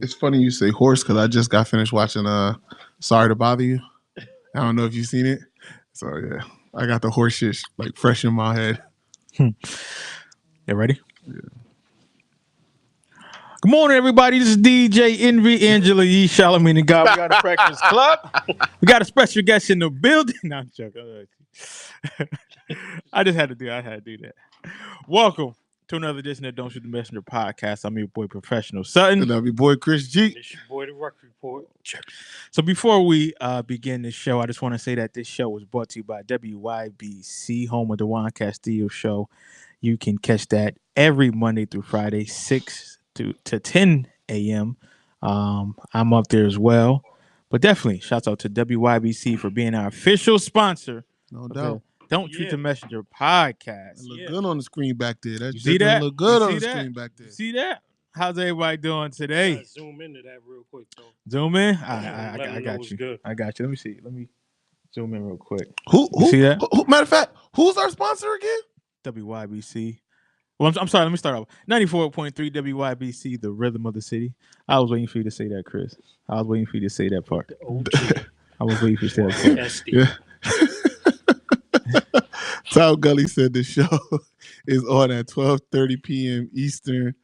It's funny you say horse because I just got finished watching Sorry to Bother You. I don't know if you've seen it. So yeah, I got the horse shit like fresh in my head. You ready? Yeah. Good morning, everybody. This is DJ Envy, Angela Yee, Charlamagne and God. We got a Breakfast Club. We got a special guest in the building. No, I'm joking. I had to do that. Welcome to another edition of Don't Shoot the Messenger podcast. I'm your boy, Professional Sutton. And I'm your boy, Chris G. It's your boy, The Ruck Report. So before we begin the show, I just want to say that this show was brought to you by WYBC, home of the Juan Castillo Show. You can catch that every Monday through Friday, 6 to 10 a.m. I'm up there as well. But definitely, shouts out to WYBC for being our official sponsor. No doubt. Don't Shoot the Messenger podcast. It look good on the screen back there. That see that? Look good on the screen back there. See that? How's everybody doing today? Zoom into that real quick, though. Zoom in? I got you. Good. I got you. Let me see. Let me zoom in real quick. Who see that? Matter of fact, who's our sponsor again? WYBC. Well, I'm sorry. Let me start off. 94.3 WYBC, the rhythm of the city. I was waiting for you to say that, Chris. I was waiting for you to say that part. I was waiting for you to say that part. Yeah. Tom Gully said the show is on at 12:30 p.m. Eastern.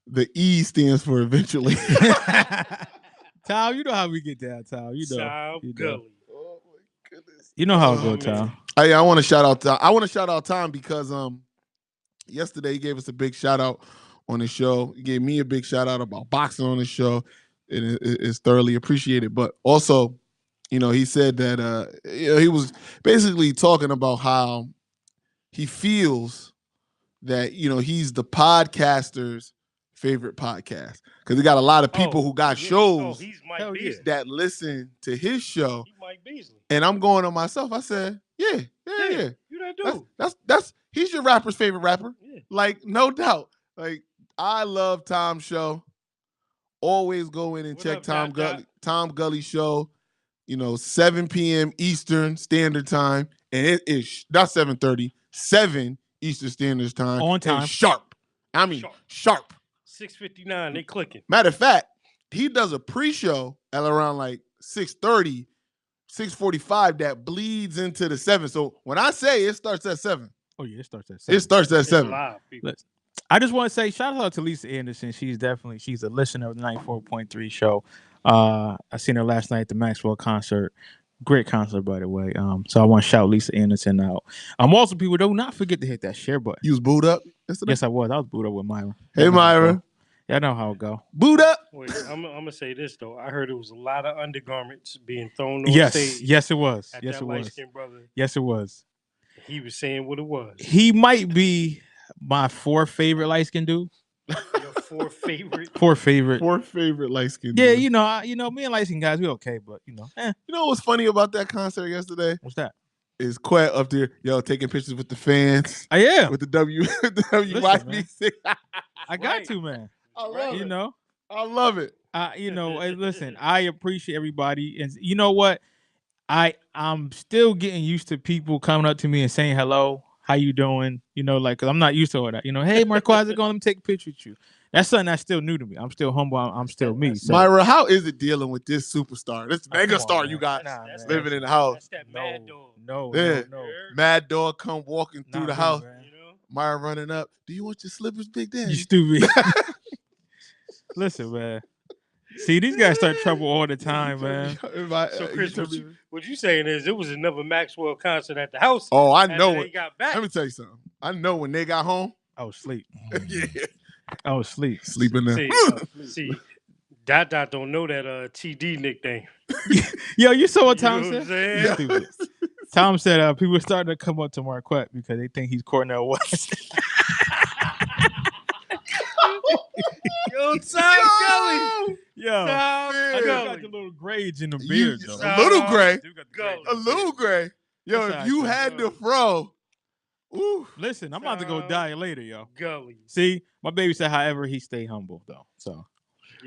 The E stands for eventually. Tom, you know how we get down, Tom. You know. Tom Gully. Oh my goodness. You know how it goes, Tom. I want to shout out Tom. I want to shout out Tom because yesterday he gave us a big shout out on the show. He gave me a big shout out about boxing on the show, and it's thoroughly appreciated. But also, he said that he was basically talking about how he feels that he's the podcaster's favorite podcast because he got a lot of people who got shows he's Mike Beasley. that listen to his show. He's Mike Beasley. And I'm going on myself. I said, yeah. You that dude. That's he's your rapper's favorite rapper. Yeah. Like, no doubt. Like, I love Tom's show. Always go in and check Tom Gully's show. 7 p.m. Eastern Standard Time. And it is not 7:30, 7 Eastern Standard Time. On time. And sharp. I mean, sharp. 6:59, they clicking. Matter of fact, he does a pre-show at around like 6:30, 6:45 that bleeds into the 7. So when I say it starts at 7. Oh, yeah, it starts at 7. It starts at 7. Live, people. I just want to say shout out to Lisa Anderson. She's a listener of the 94.3 show. I seen her last night at the Maxwell concert. Great concert, by the way. So I want to shout Lisa Anderson out. Also, people, do not forget to hit that share button. You was booed up yesterday? Yes, I was. I was booed up with Myra. Hey, Myra. Yeah, I know how it go. Booed up. Wait, I'm gonna say this though. I heard it was a lot of undergarments being thrown on stage. Yes, it was. Yes, it was. Brother. Yes, it was. He was saying what it was. He might be my fourth favorite light skinned dude. Your fourth favorite. Fourth favorite light skinned dude. Yeah, me and light skinned guys, we okay, but You know what's funny about that concert yesterday? What's that? Is Quet up there, taking pictures with the fans. Oh yeah, with the WYBC. I got to, man. I love it. I love it. Listen, I appreciate everybody, and you know what? I'm still getting used to people coming up to me and saying hello, how you doing? Cause I'm not used to all that. Hey, Marquez, how's it going? Let me take a picture with you. That's something that's still new to me. I'm still humble. I'm still me. So. Myra, how is it dealing with this superstar, this mega star you got living in the house? That's that Mad Dog. No. Mad Dog come walking through the house. Man. Myra running up. Do you want your slippers, Big Daddy? You stupid. Listen, man. See, these guys start trouble all the time, man. So, Chris, what you saying is it was another Maxwell concert at the house. Oh, I know it. Got back. Let me tell you something. I know when they got home. I was asleep. Yeah. I was asleep. Sleeping there. See, Dot don't know that TD nickname. Yo, you saw what Tom said? Yeah. Tom said people are starting to come up to Marquette because they think he's Cornell West. Yo, Tom Gully. Yo, I got the little grades in the beard, though. A little gray. A little gray. Yo, if you had the fro. Ooh. Listen, I'm about to go die later, yo. Gully. See, my baby said, however, he stay humble, though. So,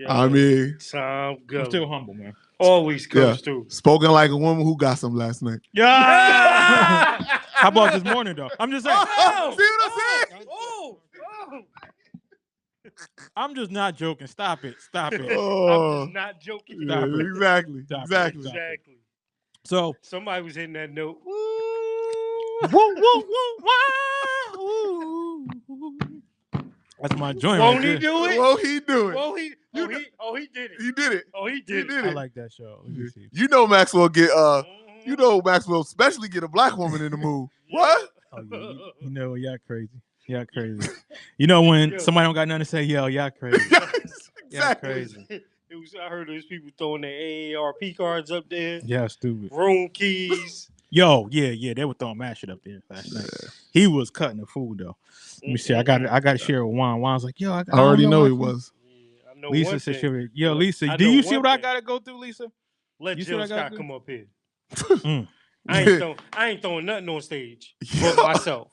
I mean, Tom Gully. I'm still humble, man. Always comes through. Spoken like a woman who got some last night. Yeah. How about this morning, though? I'm just saying. See what I'm saying? I'm just not joking. Stop it. Stop it. Oh, I'm just not joking. yeah, Stop it. exactly. Stop it. Exactly. Stop it. Exactly. So, Somebody was hitting that note. woo, woo, woo, woo. That's my joint Won't right he there. do it? Won't he do it? Won't he? You Oh, know- he did it. He did it. Oh, he He did it. did I it. like that show. Let me see. You know Maxwell get Mhm. you know Maxwell especially get a black woman in the mood. Yeah. What? Oh, yeah. You know, y'all crazy. Y'all crazy. You know when Yo. somebody don't got nothing to say, yo, y'all crazy. Yes, Y'all exactly. crazy. It was. I heard those people throwing their AARP cards up there, Yeah, stupid. room keys. Yo, yeah, they were throwing mad shit up there last night. He was cutting the food though. Let me see. I got to share with Juan. Juan's like, yo, I already don't know my he food. was. Yeah, I know Lisa one said, thing. she was- yo, Lisa, I do know you see one what I thing. gotta go through, Lisa? Let You see Jill what I gotta Scott do? come up here. Mm. I ain't throwing nothing on stage but myself.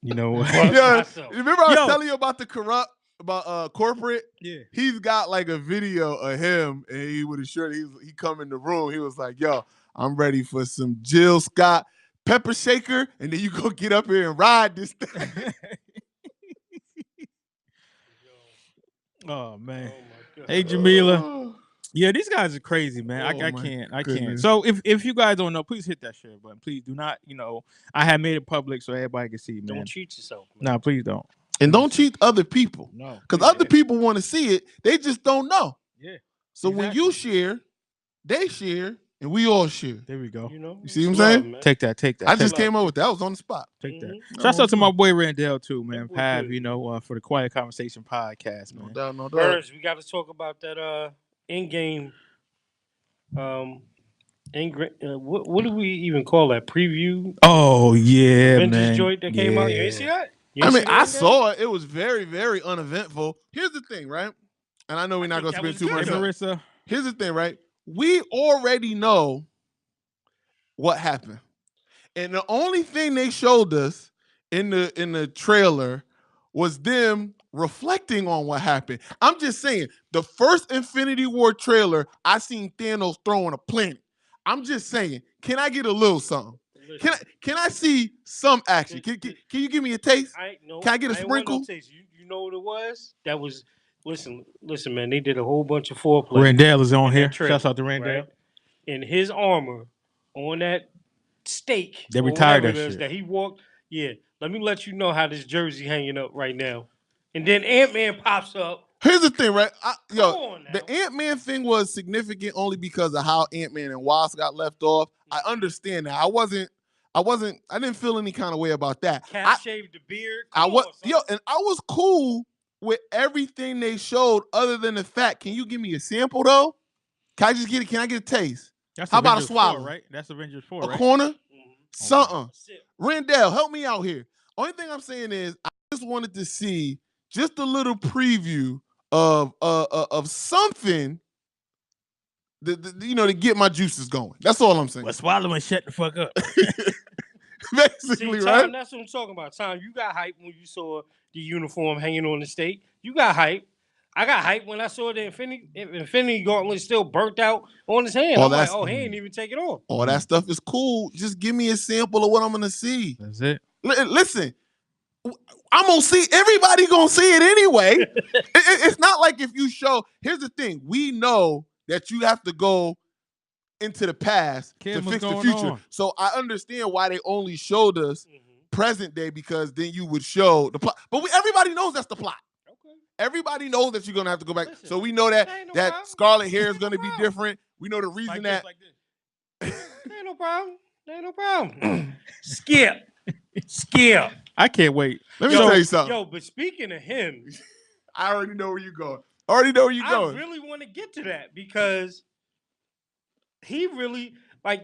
You know what? But Yeah, myself. remember I was Yo. telling you about the corporate? Yeah. He's got like a video of him, and he would have sure he come in the room. He was like, "Yo, I'm ready for some Jill Scott pepper shaker," and then you go get up here and ride this thing. Oh man. Oh my God. Hey Jamila. Oh, Yeah, these guys are crazy, man. Oh, I my can't. I can't. goodness. So if you guys don't know, please hit that share button. Please do not, I have made it public so everybody can see, man. Don't cheat yourself, man. No, please don't. and don't cheat other people, No. because please other don't. people want to see it. They just don't know. Yeah. So when you share, they share, and we all share. There we go. You know, You see what I'm it's love, saying? man. Take that. I just love, came up with that. I was on the spot. Take that. Mhm. Shouts out to my boy Randall too, man. That boy Pav, good. for the Quiet Conversation podcast, No man. doubt, no doubt. Burns, we got to talk about that in-game. What do we even call that? Preview? Oh yeah, Avengers man. joint that came out. You ain't see that? You I ain't mean, see that I in-game? saw it. It was very, very uneventful. Here's the thing, right? And I know we're I not think going to that spend was too good, much Hey time. Marissa. Here's the thing, right? We already know what happened. And the only thing they showed us in the trailer was them reflecting on what happened. I'm just saying, the first Infinity War trailer, I seen Thanos throwing a planet. I'm just saying, can I get a little something? Listen, Can I see some action? Can you give me a taste? Can I get a ain't want no sprinkle? taste. You know what it was? That was listen, man. They did a whole bunch of foreplay. Randall is on in here. that trailer, Shouts out to Randall. right? In his armor on that stake, They or retired whatever that it is shit. that he walked. Yeah, let me let you know how this jersey hanging up right now. And then Ant-Man pops up. Here's the thing, right? Come on now. The Ant-Man thing was significant only because of how Ant-Man and Wasp got left off. I understand that. I didn't feel any kind of way about that. Cap shaved the beard. Come on, son. And I was cool with everything they showed other than the fact. Can you give me a sample though? Can I get a taste? That's How about a Avengers 4, swallow? right? That's Avengers 4, A right? corner? Mhm. Something. Sip. Randall, help me out here. Only thing I'm saying is I just wanted to see just a little preview of something to get my juices going. That's all I'm saying. Well, swallow and shut the fuck up. Basically, See, right? Tom, that's what I'm talking about. Tom, you got hype when you saw the uniform hanging on the stake. You got hype. I got hype when I saw the Infinity Gauntlet still burnt out on his hand. Oh, I'm like, that's- oh, he ain't even take it off. All that stuff is cool. Just give me a sample of what I'm gonna see. That's it. Listen, I'm gonna see. Everybody gonna see it anyway. It's not like if you show. Here's the thing: we know that you have to go into the past Kim, to what's fix the going future. on? So I understand why they only showed us Mhm. present day, because then you would show the plot. But everybody knows that's the plot. Okay. Everybody knows that you're gonna have to go back. Listen, so we know that ain't no that problem. Scarlet hair is Ain't no gonna be problem. different. We know the reason that. Ain't no problem. Ain't no problem. Skip. I can't wait. Let me tell you something. Yo, but speaking of him, I already know where you're going. I really want to get to that because he really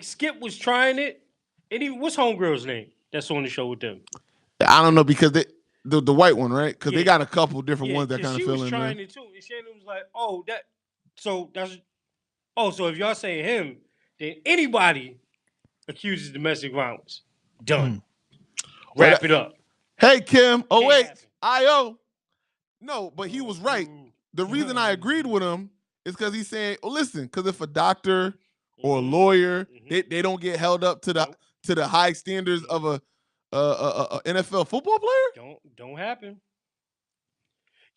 Skip was trying it. And what's homegirl's name that's on the show with them? I don't know, because the white one, right? Because they Yeah. got a couple different ones that 'cause kind of she fill was in trying there. it too. And Shannon was like, so if y'all saying him, then anybody accuses domestic violence. Done. Wrap it up. Hey, Kim. Oh, Can't wait. happen. I.O. No, but he was right. Ooh. The reason I agreed with him is because he's saying, oh, listen, because if a doctor or a lawyer, Mhm. they don't get held up to the Nope. to the high standards of a NFL football player. Don't happen.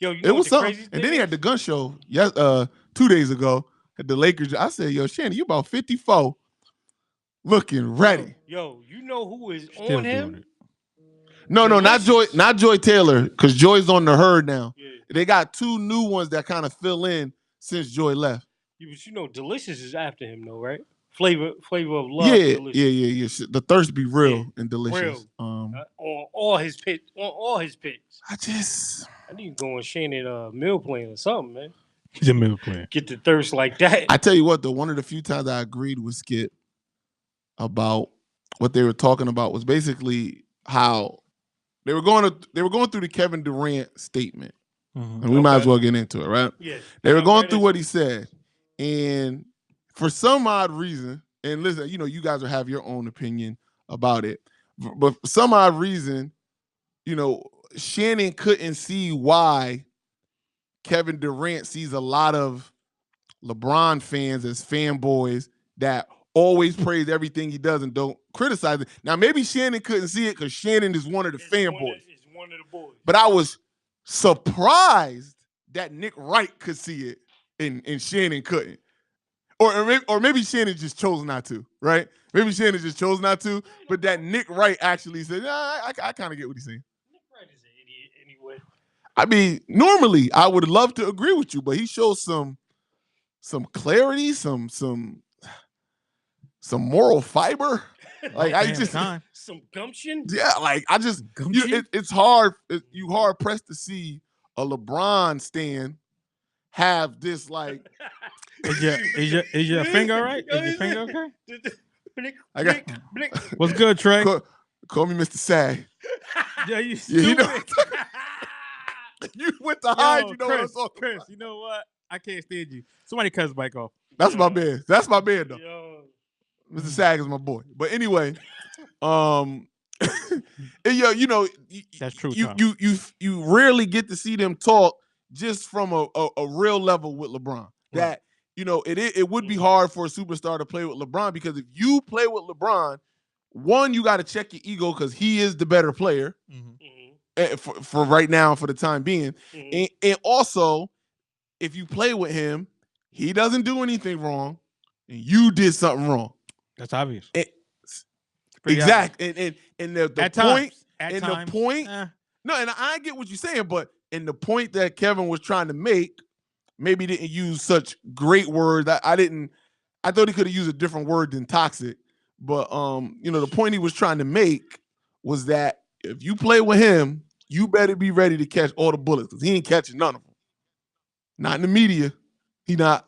Yo, you It know what was the something. crazy thing And then he had the is? gun show 2 days ago at the Lakers. I said, yo, Shannon, you about 54 looking ready. Yo, you know who is Still on doing him? it. No, not Joy, Delicious. not Joy Taylor, because Joy's on the herd now. Yeah. They got 2 new ones that kind of fill in since Joy left. But you know, Delicious is after him though, right? Flavor of Love, Yeah, Delicious. yeah. The thirst be real Yeah, and delicious. real. On all his picks. I just I need to go on Shannon meal plan or something, man. He's a middle player. Get the thirst like that. I tell you what, though, one of the few times I agreed with Skip about what they were talking about was basically how they were going through the Kevin Durant statement. Mhm. And we might as well get into it, right? Yeah. They were going right through into what he said. And for some odd reason, and listen, you guys will have your own opinion about it. But for some odd reason, Shannon couldn't see why Kevin Durant sees a lot of LeBron fans as fanboys that always praise everything he does and don't criticize it. Now, maybe Shannon couldn't see it because Shannon is one of the fanboys. It's one of the boys. But I was surprised that Nick Wright could see it and Shannon couldn't. Or maybe Shannon just chose not to, right? Maybe Shannon just chose not to, but that Nick Wright actually said, I kind of get what he's saying. Nick Wright is an idiot anyway. I mean, normally I would love to agree with you, but he shows some clarity, some moral fiber. Like I just some gumption. Yeah, like I just it's hard. You hard pressed to see a LeBron stand have this like. Is your finger all right? Is your finger okay? I got. What's good, Trey? Call me Mr. Sag. Yeah, you stupid. You went to hide. You know Chris, what I'm talking Chris, about. you know what? I can't stand you. Somebody cut his bike off. That's my bad. That's my bad though. Yo. Mr. Sag is my boy. But anyway, that's true. You rarely get to see them talk just from a real level with LeBron. That it would be hard for a superstar to play with LeBron because if you play with LeBron, one, you got to check your ego because he is the better player for right now, for the time being, and also if you play with him, he doesn't do anything wrong, and you did something wrong. That's obvious. Exactly. And the point. No, and I get what you're saying, but in the point that Kevin was trying to make, maybe didn't use such great words. I thought he could have used a different word than toxic. But the point he was trying to make was that if you play with him, you better be ready to catch all the bullets because he ain't catching none of them. Not in the media. He not.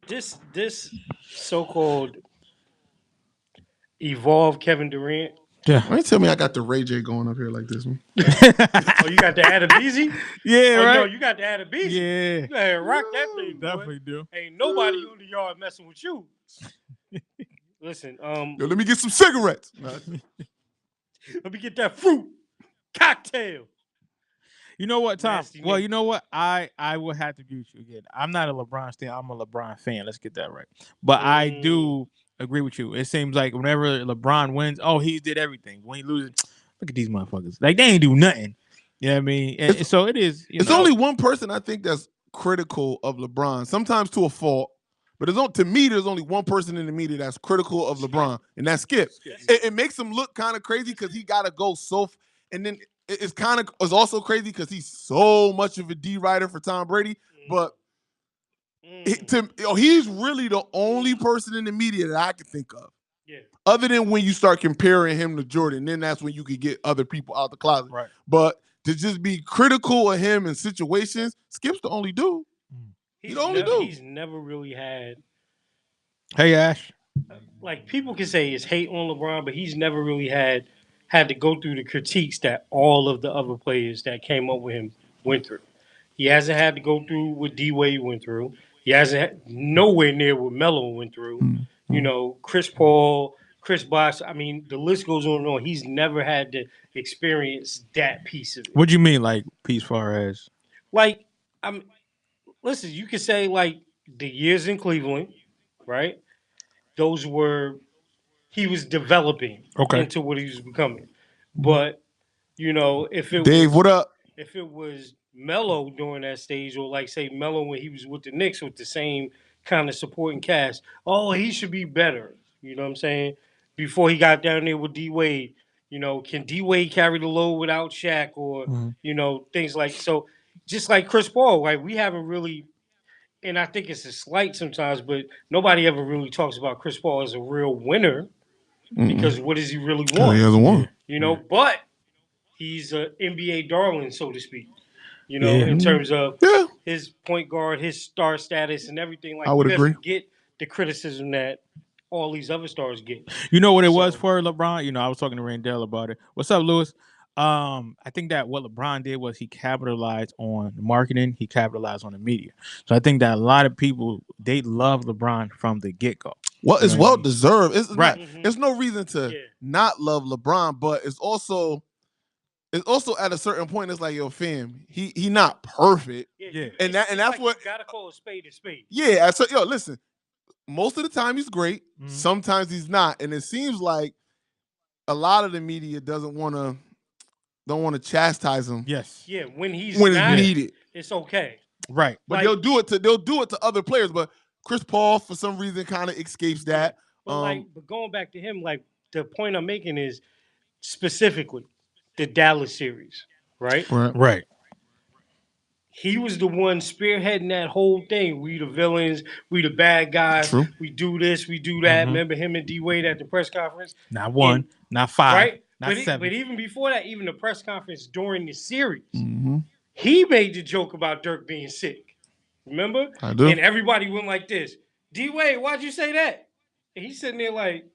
This so-called evolved Kevin Durant. Yeah. Why you tell me I got the Ray J going up here like this one? Oh, you got the Adabisi? Yeah, right. No, you got the Adabisi. Yeah. You gotta rock that thing, boy. Definitely do. Ain't nobody on the yard messing with you. Listen, Yo, let me get some cigarettes. Let me get that fruit cocktail. You know what, Tom? Nasty Well, nigga. you know what? I will have to agree with you again. I'm not a LeBron fan. I'm a LeBron fan. Let's get that right. But I do agree with you. It seems like whenever LeBron wins, he did everything. When he loses, look at these motherfuckers. Like, they ain't do nothing. You know what I mean? And so it is. It's only one person I think that's critical of LeBron, sometimes to a fault. But to me, there's only one person in the media that's critical of LeBron, and that's Skip. It makes him look kind of crazy because he got to go and then it's also crazy because he's so much of a D writer for Tom Brady. But he's really the only person in the media that I can think of. Yeah. Other than when you start comparing him to Jordan, then that's when you could get other people out the closet. Right. But to just be critical of him in situations, Skip's the only dude. He's never really had. Hey, Ash. Like, people can say it's hate on LeBron, but he's never really had to go through the critiques that all of the other players that came up with him went through. He hasn't had to go through what D-Wade went through. He hasn't had nowhere near what Melo went through. Chris Paul, Chris Bosh. I mean, the list goes on and on. He's never had to experience that piece of it. What do you mean, like, piece far as? Like, listen, you could say, like, the years in Cleveland, right? Those were, he was developing into what he was becoming. But If it Dave, was what up? if it was Melo during that stage, or like say Melo when he was with the Knicks with the same kind of supporting cast, oh, he should be better. You know what I'm saying? Before he got down there with D Wade, can D Wade carry the load without Shaq, or things like so. Just like Chris Paul, right? We haven't really, and I think it's a slight sometimes, but nobody ever really talks about Chris Paul as a real winner because what does he really He want? hasn't won. But he's an NBA darling, so to speak. Yeah. In terms of Yeah, his point guard, his star status, and everything. Like I would you agree. never get the criticism that all these other stars get. You know what it was So- for LeBron? I was talking to Randall about it. What's up, Lewis? I think that what LeBron did was he capitalized on the marketing, he capitalized on the media. So I think that a lot of people they love LeBron from the get-go. Well, it's well deserved. It's Right. There's no reason to not love LeBron, but it's also at a certain point. It's like, yo, fam, he not perfect. Yeah. And that's like what you gotta call a spade a spade. Yeah, so yo, listen. Most of the time he's great. Sometimes he's not, and it seems like a lot of the media don't want to chastise him. Yes. Yeah, when he's When not, it's needed, it's okay. Right. but Like- they'll do it to other players. But Chris Paul, for some reason, kind of escapes that. But but going back to him, like the point I'm making is specifically the Dallas series, right? Right. He was the one spearheading that whole thing. We the villains, we the bad guys. True. We do this, we do that. Remember him and D Wade at the press conference, Not one, And- not five, right? not But seven. even before that, even the press conference during the series, Mm-hmm. he made the joke about Dirk being sick. Remember? I do. And everybody went like this. D Wade, why'd you say that? And he's sitting there like,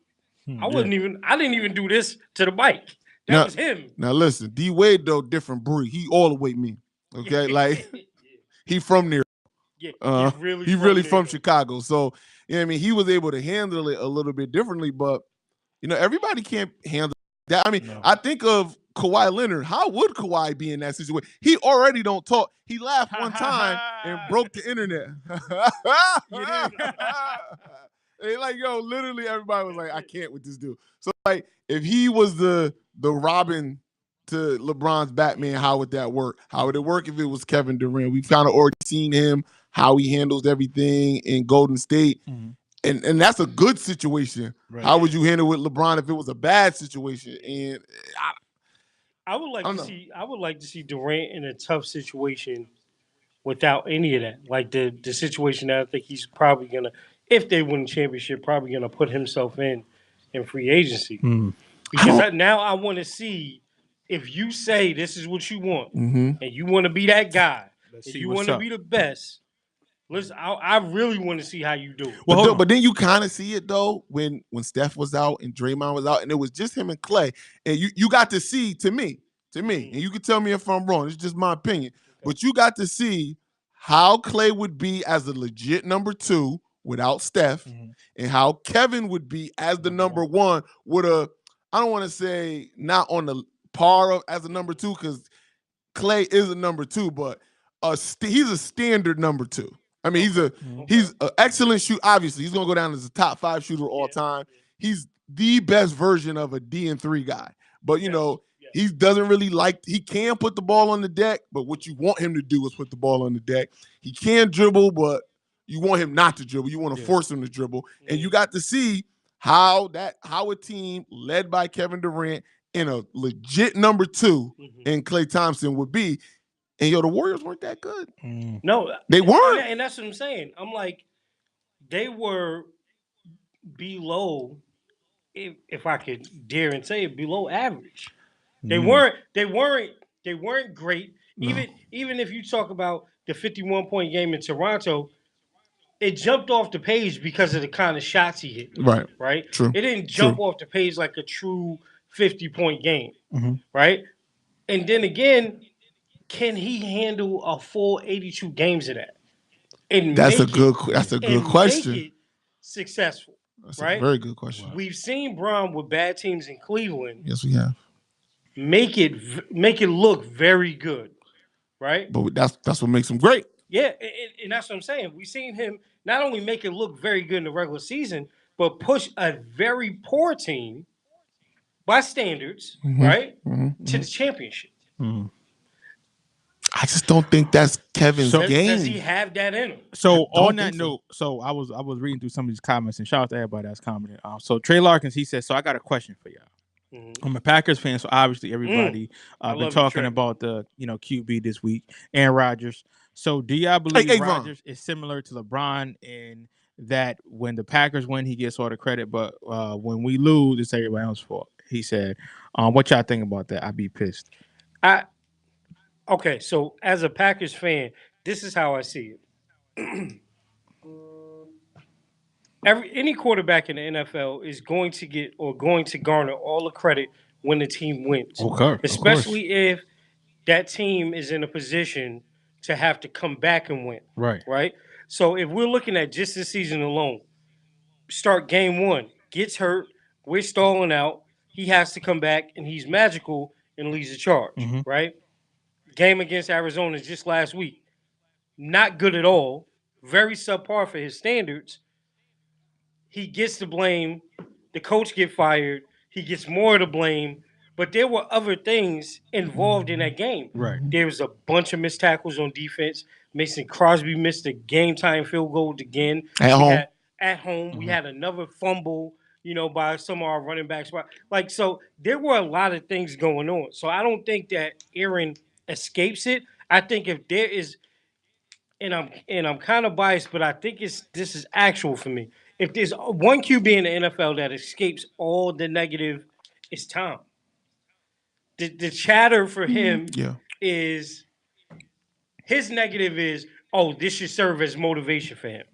I didn't even do this to the mic. That was him. Now listen, D Wade though, different breed. He all the way me. Okay, like he from there. Yeah, he's he really there. from Chicago. So I mean, he was able to handle it a little bit differently. But everybody can't handle that. I mean, No. I think of Kawhi Leonard. How would Kawhi be in that situation? He already don't talk. He laughed one time and broke the internet. They like, yo, literally everybody was like, I can't with this dude. So like, if he was the Robin to LeBron's Batman, how would that work? How would it work if it was Kevin Durant? We've kind of already seen him, how he handles everything in Golden State. And that's a good situation. Right. How would you handle with LeBron if it was a bad situation? And I would like to see Durant in a tough situation without any of that. Like the situation that I think he's probably gonna, if they win the championship, probably gonna put himself in free agency. Because now I want to see if you say this is what you want and you want to be that guy, Let's and see you what's want to up. be the best. Listen, I really want to see how you do it. but then you kind of see it though when Steph was out and Draymond was out, and it was just him and Clay, and you got to see to me, and you can tell me if I'm wrong. It's just my opinion, but you got to see how Clay would be as a legit number 2 without Steph, and how Kevin would be as the number 1 with a, I don't want to say not on the par of as a number 2 because Clay is a number 2, but he's a standard number 2. I mean, he's an excellent shooter. Obviously, he's gonna go down as a top 5 shooter all time. He's the best version of a D&3 guy. But he doesn't really he can put the ball on the deck, but what you want him to do is put the ball on the deck. He can dribble, but you want him not to dribble. You want to force him to dribble. And you got to see how a team led by Kevin Durant and a legit number 2 in Klay Thompson would be. And the Warriors weren't that good. No, they weren't. And that's what I'm saying. I'm like, they were below, if I could dare and say it, below average. They weren't great. No. Even if you talk about the 51-point game in Toronto, it jumped off the page because of the kind of shots he hit. Right. True. It didn't jump off the page like a true 50-point game. Right. And then again, can he handle a full 82 games of that? And That's a good question. Make it successful. That's right? a very good question. We've seen Bron with bad teams in Cleveland. Yes, we have. Make it look very good, right? But that's what makes him great. Yeah, and that's what I'm saying. We've seen him not only make it look very good in the regular season, but push a very poor team by standards, Mm-hmm. right, Mm-hmm. to the championship. Mhm. I just don't think that's Kevin's game. Does he have that in him? So I don't on that think so. note, so I was reading through some of these comments, and shout out to everybody that's commented. So Trey Larkins, he said, so I got a question for y'all. Mhm. I'm a Packers fan, so obviously everybody I been love you, talking Trey. about the QB this week and Rodgers. So do y'all believe Hey, Von. Rodgers is similar to LeBron in that when the Packers win, he gets all the credit, but when we lose, it's everybody else's fault? He said, what y'all think about that? I'd be pissed. Okay, so as a Packers fan, this is how I see it. Any quarterback in the NFL is going to get or going to garner all the credit when the team wins. Okay, Especially if that team is in a position to have to come back and win. Right. Right? So if we're looking at just this season alone, start game one, gets hurt, we're stalling out, he has to come back and he's magical and leads the charge. Mhm. Right? Game against Arizona just last week. Not good at all. Very subpar for his standards. He gets the blame. The coach get fired. He gets more of the blame. But there were other things involved in that game. Right. There was a bunch of missed tackles on defense. Mason Crosby missed a game time field goal again. At home. At home, we had another fumble, by some of our running backs. Like, so there were a lot of things going on. So I don't think that Aaron escapes it. I think if there is, and I'm kind of biased, but I think this is actual for me. If there's one QB in the NFL that escapes all the negative, it's Tom. The chatter for him Yeah. is his negative is, oh, this should serve as motivation for him.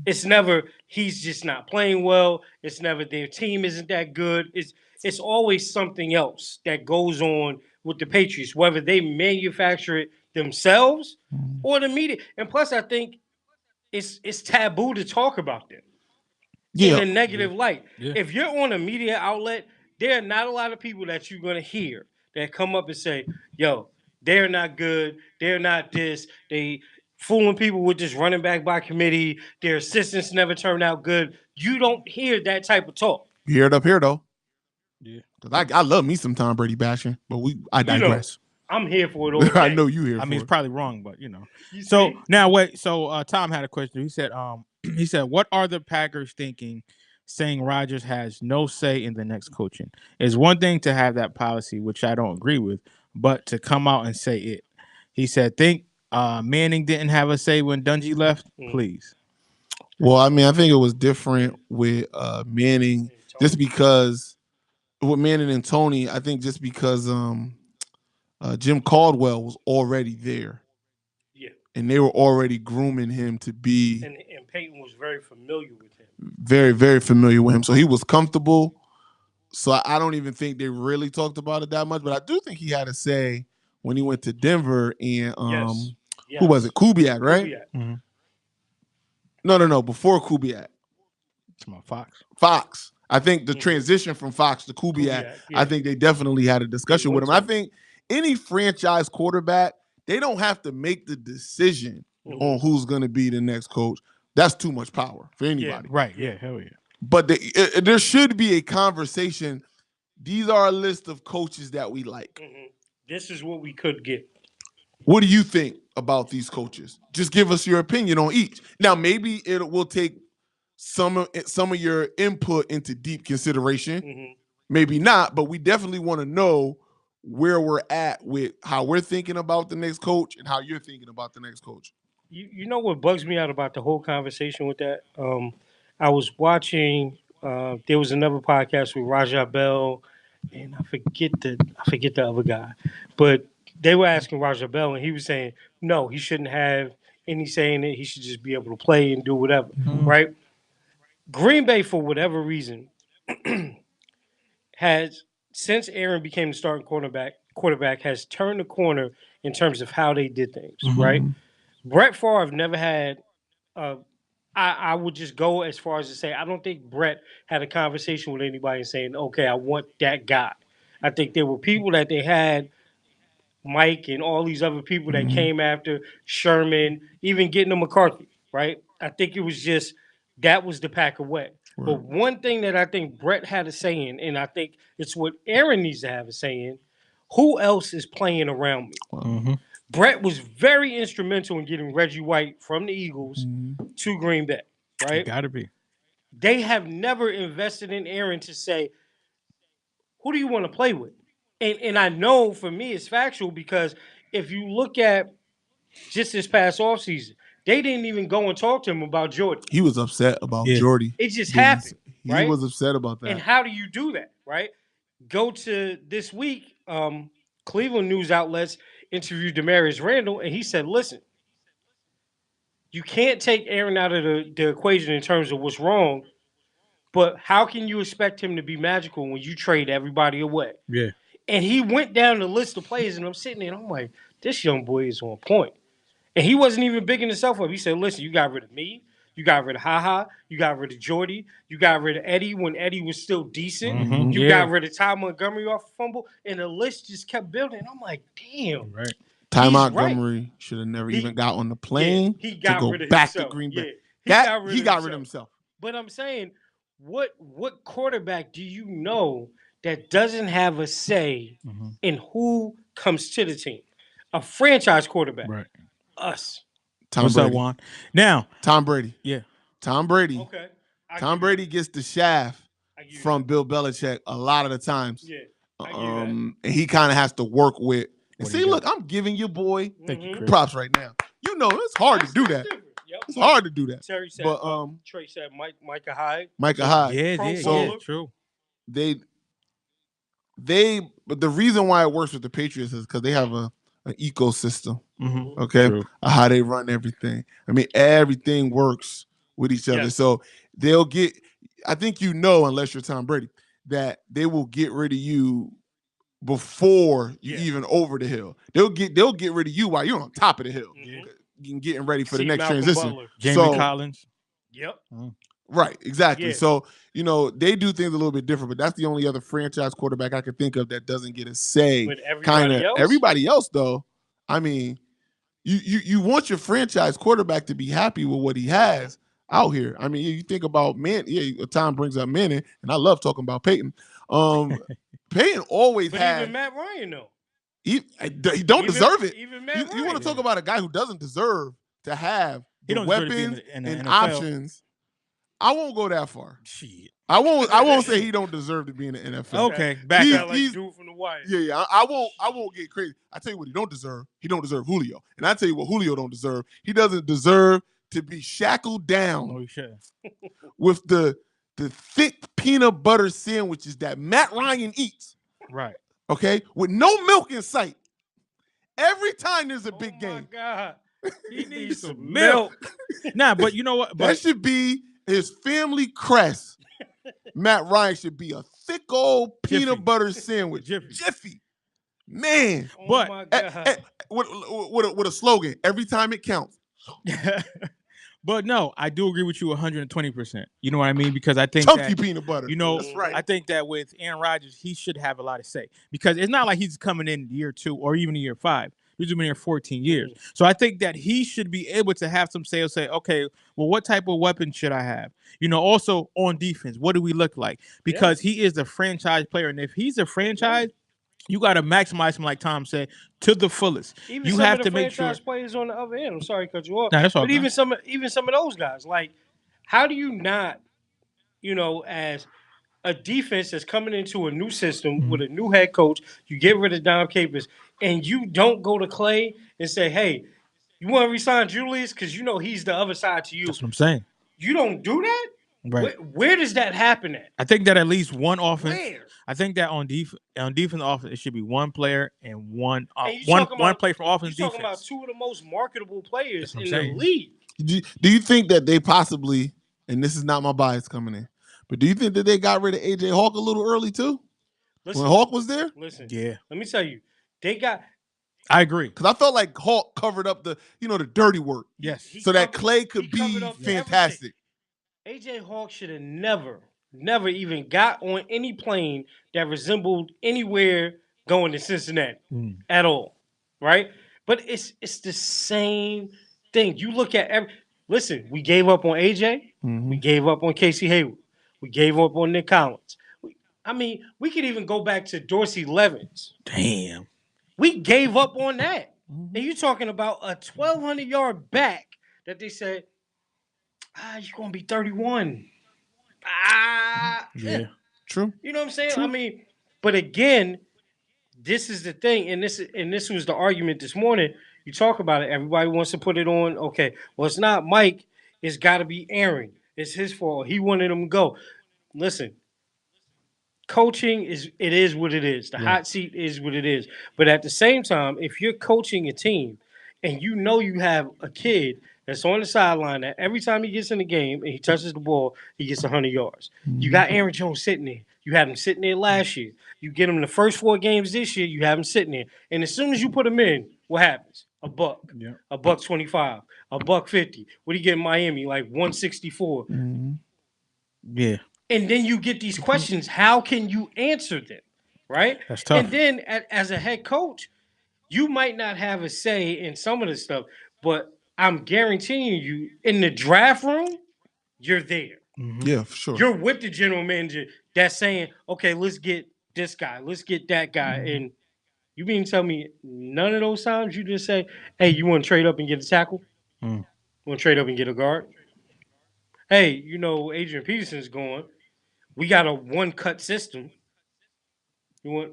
It's never he's just not playing well. It's never their team isn't that good. It's always something else that goes on with the Patriots, whether they manufacture it themselves or the media. And plus, I think it's taboo to talk about them in a negative light. Yeah. If you're on a media outlet, there are not a lot of people that you're gonna hear that come up and say, "Yo, they're not good. They're not this. They fooling people with this running back by committee. Their assistants never turn out good." You don't hear that type of talk. You hear it up here though. Yeah. Cause I love me some Tom Brady bashing, but I digress. I'm here for it all day. I know you here. I mean, it's probably wrong, but You So see? now wait. So Tom had a question. He said, what are the Packers thinking, saying Rodgers has no say in the next coaching? It's one thing to have that policy, which I don't agree with, but to come out and say it. He said, think Manning didn't have a say when Dungy left. Please. Well, I mean, I think it was different with Manning, just because with Manning and Tony. I think just because Jim Caldwell was already there. Yeah. And they were already grooming him to be And Peyton was very familiar with him. very, very familiar with him. So he was comfortable. So I don't even think they really talked about it that much. But I do think he had a say when he went to Denver and Yes. who was it? Kubiak, right? Kubiak. Mm-hmm. No. Before Kubiak. It's my Fox. Fox. I think the transition from Fox to Kubiak, Yeah. I think they definitely had a discussion They with him. went I think any franchise quarterback, they don't have to make the decision on who's going to be the next coach. That's too much power for anybody. Right. Yeah. Hell yeah. But there should be a conversation. These are a list of coaches that we like. This is what we could get. What do you think about these coaches? Just give us your opinion on each. Now, maybe it will take some of your input into deep consideration. Maybe not, but we definitely want to know where we're at with how we're thinking about the next coach and how you're thinking about the next coach. You know what bugs me out about the whole conversation with that? I was watching. There was another podcast with Raja Bell, and I forget the other guy, but they were asking Raja Bell, and he was saying no, he shouldn't have any say in it. He should just be able to play and do whatever, right? Green Bay, for whatever reason, has since Aaron became the starting quarterback has turned the corner in terms of how they did things, right? Brett Favre never had. I would just go as far as to say I don't think Brett had a conversation with anybody saying, "Okay, I want that guy." I think there were people that they had, Mike and all these other people that came after Sherman, even getting to McCarthy, right? I think it was just that was the Packer way. But one thing that I think Brett had a say in, and I think it's what Aaron needs to have a say in, who else is playing around me? Mm-hmm. Brett was very instrumental in getting Reggie White from the Eagles to Green Bay, right? Got to be. They have never invested in Aaron to say, who do you want to play with? And I know for me it's factual because if you look at just this past offseason, they didn't even go and talk to him about Jordan. He was upset about Yeah. Jordy. It just happened, He right? was upset about that. And how do you do that, right? Go to this week, Cleveland news outlets interviewed Demarius Randall, and he said, listen, you can't take Aaron out of the equation in terms of what's wrong, but how can you expect him to be magical when you trade everybody away? Yeah. And he went down the list of players, and I'm sitting there, and I'm like, this young boy is on point. And he wasn't even bigging himself up. He said, listen, you got rid of me. You got rid of Ha. You got rid of Jordy. You got rid of Eddie when Eddie was still decent. Mm-hmm. You Yeah. got rid of Ty Montgomery off a fumble. And the list just kept building. I'm like, damn. Right. Ty He's Montgomery should have never even got on the plane he got to go rid of back himself. to Green Bay. Yeah. He got rid of himself. But I'm saying, what quarterback do you know that doesn't have a say in who comes to the team? A franchise quarterback. Right. Us. What's Brady. up, Juan? Now, Tom Brady. yeah. Tom Brady. Okay. Tom Brady gets the shaft from Bill Belichick a lot of the times. Yeah. And he kind of has to work with and What say, he look, I'm giving your boy Thank you, Chris. props right now. You know, it's hard to do that. Yep. It's hard to do that. Terry said, But Trey said Micah Hyde. Micah Hyde. Yeah, true. But the reason why it works with the Patriots is because they have an ecosystem. Mm-hmm. Okay, True. how they run everything. I mean, everything works with each other. Yes. So they'll get. I think you know, unless you're Tom Brady, that they will get rid of you before you even over the hill. They'll get rid of you while you're on top of the hill, getting ready for the next Malcolm transition. Butler. Jamie Collins. Yep. Right, exactly. Yeah. So, they do things a little bit different, but that's the only other franchise quarterback I can think of that doesn't get a say. But Everybody else, though, I mean, you want your franchise quarterback to be happy with what he has out here. I mean, you think about Tom brings up Manning, and I love talking about Peyton. Peyton always had. Even Matt Ryan, though. He don't deserve it. Even Matt Ryan. You want to talk about a guy who doesn't deserve to have He the don't deserve to be weapons in the and NFL. options. I won't go that far. Shit. I won't say he don't deserve to be in the NFL. Okay, back He up. like dude from the Wire. Yeah. I won't get crazy. I tell you what he don't deserve. He don't deserve Julio. And I tell you what Julio don't deserve. He doesn't deserve to be shackled down Oh, shit. with the thick peanut butter sandwiches that Matt Ryan eats. Right. Okay? With no milk in sight. Every time there's a big game. Oh, my God. He needs some milk. Nah, but you know what? That should be his family crest. Matt Ryan should be a thick old peanut Jiffy. butter sandwich. Jiffy. Man. Oh, But- my God. With a slogan, every time it counts. But no, I do agree with you 120%. You know what I mean? Because I think Chunky that, peanut butter. you know, That's right. I think that with Aaron Rodgers, he should have a lot to say because it's not like he's coming in year 2 or even year 5. He's been here 14 years. So I think that he should be able to have some say or say, okay, well, what type of weapon should I have? You know, also on defense, what do we look like? Because he is a franchise player. And if he's a franchise, you got to maximize him, like Tom said, to the fullest. Even you some have of to the make sure. franchise players on the other end. I'm sorry to cut you off. Nah, that's all but good. even some of those guys, like, how do you not, as a defense that's coming into a new system with a new head coach, you get rid of Dom Capers, and you don't go to Clay and say, hey, you want to resign Julius because you know he's the other side to you. That's what I'm saying. You don't do that? Right. Where does that happen at? I think that at least one offense. Where? I think that on defense offense, it should be one player and one And one play from offense You're defense. talking about two of the most marketable players That's what in I'm the saying. league. Do you think that they possibly, and this is not my bias coming in, but do you think that they got rid of AJ Hawk a little early too? Listen, When Hawk was there? listen. Yeah, Let me tell you, they got I agree. Because I felt like Hawk covered up the dirty work. Yes. He So that covered- Clay could he be covered up fantastic. AJ Hawk should have never even got on any plane that resembled anywhere going to Cincinnati at all, right? But it's the same thing. You look at listen, we gave up on AJ, we gave up on Casey Hayward. We gave up on Nick Collins. We could even go back to Dorsey Levens. Damn. We gave up on that. Mm-hmm. And you're talking about a 1,200-yard back that they said, you're going to be 31. Yeah. True. You know what I'm saying? True. But again, this is the thing, and this was the argument this morning. You talk about it, everybody wants to put it on. Okay, well, it's not Mike. It's got to be Aaron. It's his fault. He wanted him to go. Listen, coaching is what it is. The hot seat is what it is. But at the same time, if you're coaching a team and you know you have a kid that's on the sideline that every time he gets in the game and he touches the ball, he gets 100 yards. You got Aaron Jones sitting there. You had him sitting there last year. You get him the first 4 games this year, you have him sitting there. And as soon as you put him in, what happens? A buck. Yeah. A $1.25. A $1.50. What do you get in Miami? Like 164. Yeah. And then you get these questions. How can you answer them? Right? That's tough. And then as a head coach, you might not have a say in some of the stuff, but I'm guaranteeing you in the draft room, you're there. Yeah, for sure. You're with the general manager that's saying, okay, let's get this guy, let's get that guy. And you mean to tell me none of those times you just say, hey, you want to trade up and get a tackle? You want to trade up and get a guard? Hey, Adrian Peterson's going. We got a one-cut system. You want?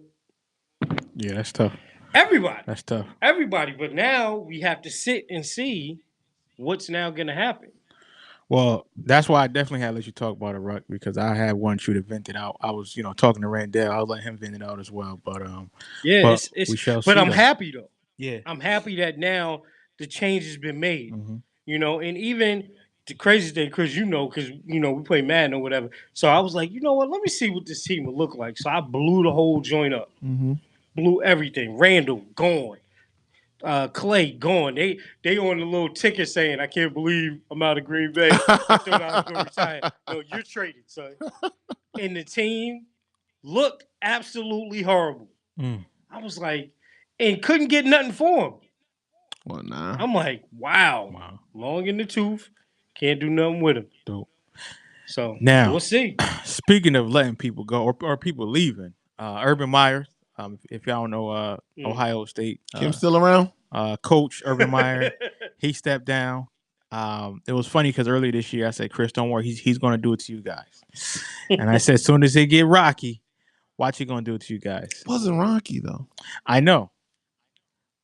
Yeah, that's tough. Everybody. That's tough. Everybody. But now we have to sit and see what's now going to happen. Well, that's why I definitely had to let you talk about it, Ruck, because I had one you to vent it out. I was, talking to Randall. I'll let him vent it out as well. But yeah, we shall see. But I'm happy though. Yeah, I'm happy that now the change has been made. And even the crazy thing, Chris, because we play Madden or whatever. So I was like, you know what? Let me see what this team will look like. So I blew the whole joint up, blew everything. Randall gone. Clay gone. They on the little ticket saying, I can't believe I'm out of Green Bay. I thought I was going to retire. No, you're traded, son. And the team looked absolutely horrible. I was like, and couldn't get nothing for him. Well, nah. I'm like, wow. Long in the tooth. Can't do nothing with him. Dope. So now we'll see. Speaking of letting people go or people leaving, Urban Meyer. If y'all don't know, Ohio State. Kim still around? Coach Urban Meyer, he stepped down. It was funny because earlier this year I said, Chris, don't worry, he's going to do it to you guys. And I said, as soon as they get rocky, watch he going to do it to you guys. It wasn't rocky, though. I know.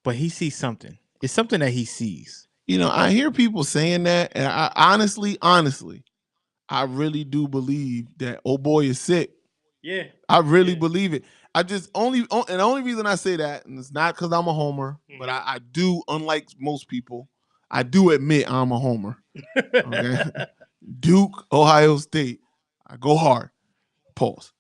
But he sees something. It's something that he sees. I hear people saying that, and I honestly, I really do believe that old boy is sick. Yeah. I really believe it. The only reason I say that, and it's not because I'm a homer, but I do, unlike most people, I do admit I'm a homer. Okay? Duke, Ohio State, I go hard. Pause.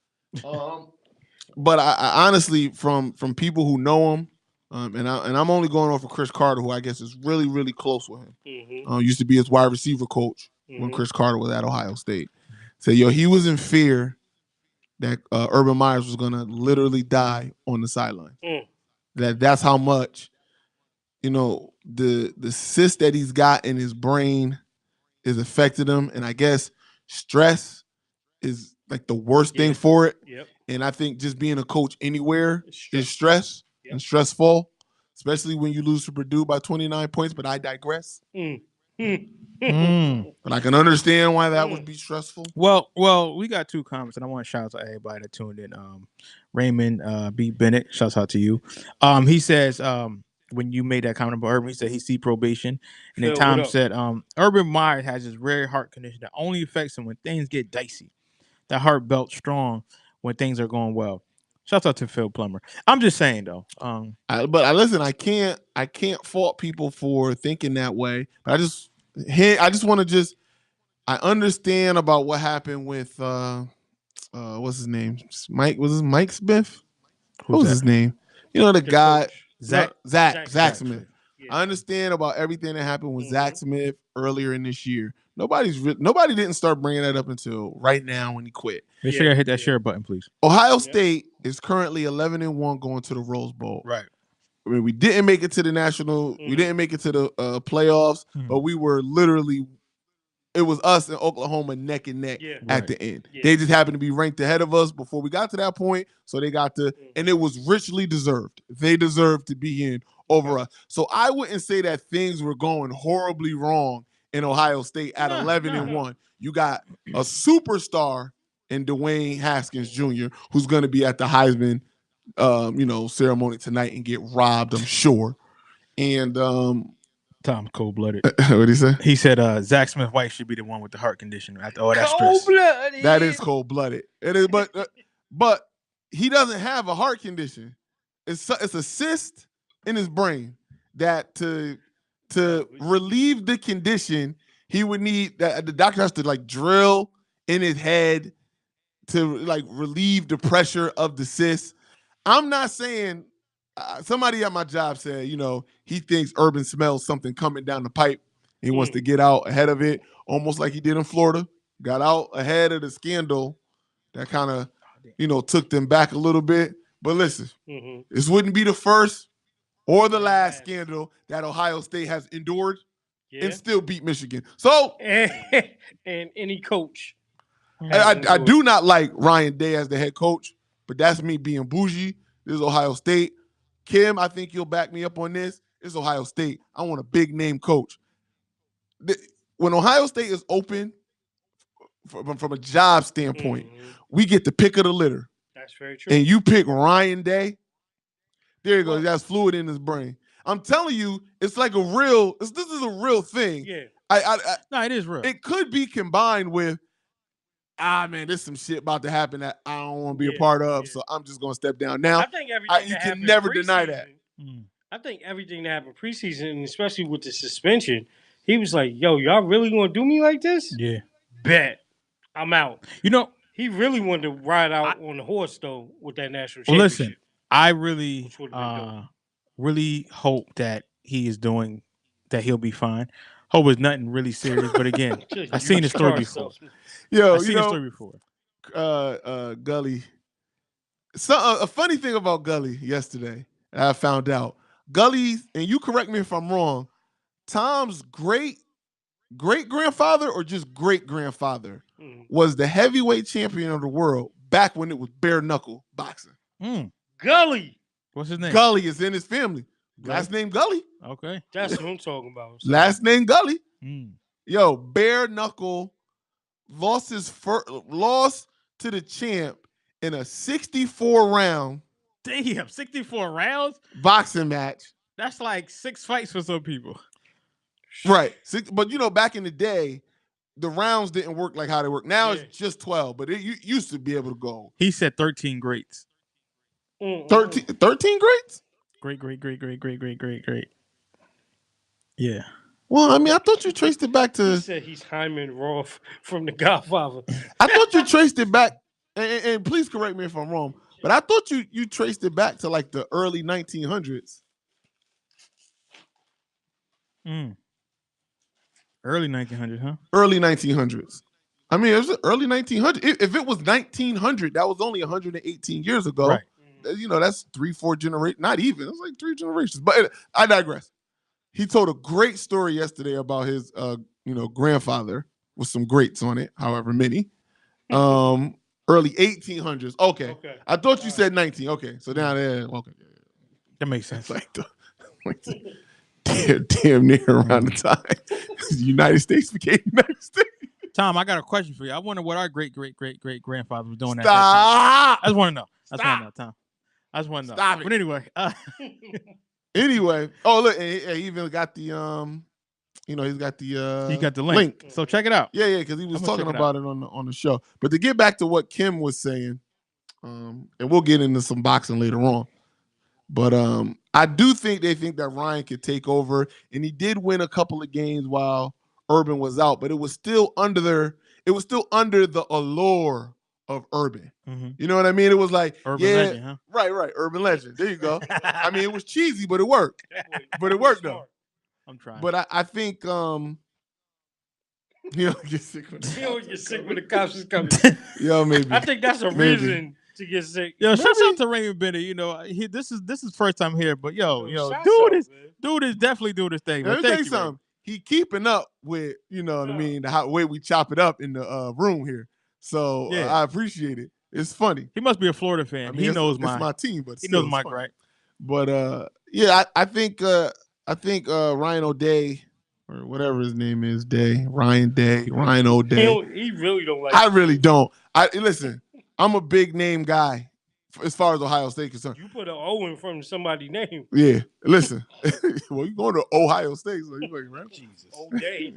But I honestly, from people who know him, and I'm only going off of Chris Carter, who I guess is really, really close with him. Used to be his wide receiver coach when Chris Carter was at Ohio State. So, he was in fear that Urban Meyer was going to literally die on the sideline. That's how much, the cyst that he's got in his brain is affected him. And I guess stress is like the worst thing for it. Yep. And I think just being a coach anywhere is stress and stressful, especially when you lose to Purdue by 29 points. But I digress. But I can understand why that would be stressful. Well, we got 2 comments, and I want to shout out to everybody that tuned in. Raymond B. Bennett, shouts out to you. He says, when you made that comment about Urban, he said he see probation. And then Tom said, Urban Meyer has this rare heart condition that only affects him when things get dicey. That heart belt strong when things are going well. Shouts out to Phil Plummer. I'm just saying though. Listen, I can't fault people for thinking that way. But I just want to I understand about what happened with what's his name? Mike, was this Mike Smith? What was his name? The guy Zach Smith. Yeah. I understand about everything that happened with Zach Smith earlier in this year. Nobody didn't start bringing that up until right now when he quit. Make sure you hit that share button, please. Ohio State is currently 11-1 going to the Rose Bowl. Right. I mean, we didn't make it to the national. We didn't make it to the playoffs, but we were literally it was us and Oklahoma neck and neck Yeah. at Right. the end. Yeah. They just happened to be ranked ahead of us before we got to that point, so they got to, and it was richly deserved. They deserved to be in over us. So I wouldn't say that things were going horribly wrong in Ohio State at 11-1. You got a superstar in Dwayne Haskins Jr., who's going to be at the Heisman, ceremony tonight and get robbed, I'm sure. And Tom cold-blooded. what did he say? He said Zach Smith White should be the one with the heart condition after all that stress. Cold-blooded. That is cold-blooded. It is, but he doesn't have a heart condition. It's a cyst in his brain that to relieve the condition, he would need that the doctor has to like drill in his head to like relieve the pressure of the cyst. I'm not saying somebody at my job said, he thinks Urban smells something coming down the pipe. He wants to get out ahead of it, almost like he did in Florida. Got out ahead of the scandal that kind of, took them back a little bit. But listen, this wouldn't be the first or the last scandal that Ohio State has endured and still beat Michigan. So, and any coach. I do not like Ryan Day as the head coach, but that's me being bougie. This is Ohio State. Kim, I think you'll back me up on this. This is Ohio State. I want a big name coach. When Ohio State is open, from a job standpoint, we get the pick of the litter. That's very true. And you pick Ryan Day. There you go. He has fluid in his brain. I'm telling you, it's like this is a real thing. Yeah. No, it is real. It could be combined with, man, there's some shit about to happen that I don't want to be a part of, so I'm just going to step down. Now, I think everything you can never deny that. I think everything that happened preseason, and especially with the suspension, he was like, yo, y'all really going to do me like this? Yeah. Bet. I'm out. He really wanted to ride out on the horse, though, with that national championship. Listen, I really, really hope that he'll be fine. Hope it's nothing really serious, but again, I've seen the story before. Yo, I've seen the story before. Gully. A funny thing about Gully yesterday, I found out. Gully, and you correct me if I'm wrong, Tom's great-grandfather or just great-grandfather was the heavyweight champion of the world back when it was bare knuckle boxing. Gully. What's his name? Gully is in his family. Last name Gully. Okay. That's what I'm talking about. Last name Gully. Yo, bare knuckle lost to the champ in a 64 round. Damn, 64 rounds? Boxing match. That's like 6 fights for some people. Right. But back in the day, the rounds didn't work like how they work. Now it's just 12, but you used to be able to go. He said 13 greats. 13 greats? Great. Yeah. Well, I mean, I thought you traced it back to. He said he's Hyman Roth from The Godfather. I thought you traced it back, and please correct me if I'm wrong, but I thought you traced it back to like the early 1900s. Early 1900s, huh? Early 1900s. I mean, it was early 1900s. If it was 1900, that was only 118 years ago. Right. That's 3-4 generations. Not even. It's like 3 generations. But I digress. He told a great story yesterday about his, grandfather with some greats on it, however many. Early 1800s. Okay. I thought you said 19. Okay. So down there. Okay. That makes sense. Damn near around the time the United States became United States. Tom, I got a question for you. I wonder what our great grandfather was doing. Stop. At that time. I just want to know. Tom. I just want to know. Stop it. But anyway. Anyway. Oh, look. He even got the he's got the he got the link. So check it out. Yeah, because he was talking about it on the show. But to get back to what Kim was saying, and we'll get into some boxing later on. But I do think they think that Ryan could take over, and he did win a couple of games while Urban was out, but it was still under the allure of Urban. Mm-hmm. You know what I mean? It was like Urban legend, huh? Right, Urban legend. There you go. I mean, it was cheesy, but it worked. But it worked though. I'm trying. But I think get sick when the cops is coming. Yo, maybe. I think that's a reason to get sick. Yo, shout out to Raymond Bennett. This is first time here, but dude is definitely doing his thing. Let me tell you something. he keeping up with, you know what I mean, the way we chop it up in the room here. So I appreciate it. It's funny. He must be a Florida fan. I mean, he knows it's my team, but he still, knows my funny. gripe. But yeah, I think Ryan O'Day or whatever his name is, Ryan O'Day. He really don't like. I really don't. Listen. I'm a big name guy as far as Ohio State concerned. You put an O in front of somebody's name. Yeah, listen. Well, you going to Ohio State, so you fucking right. Jesus. O'Day.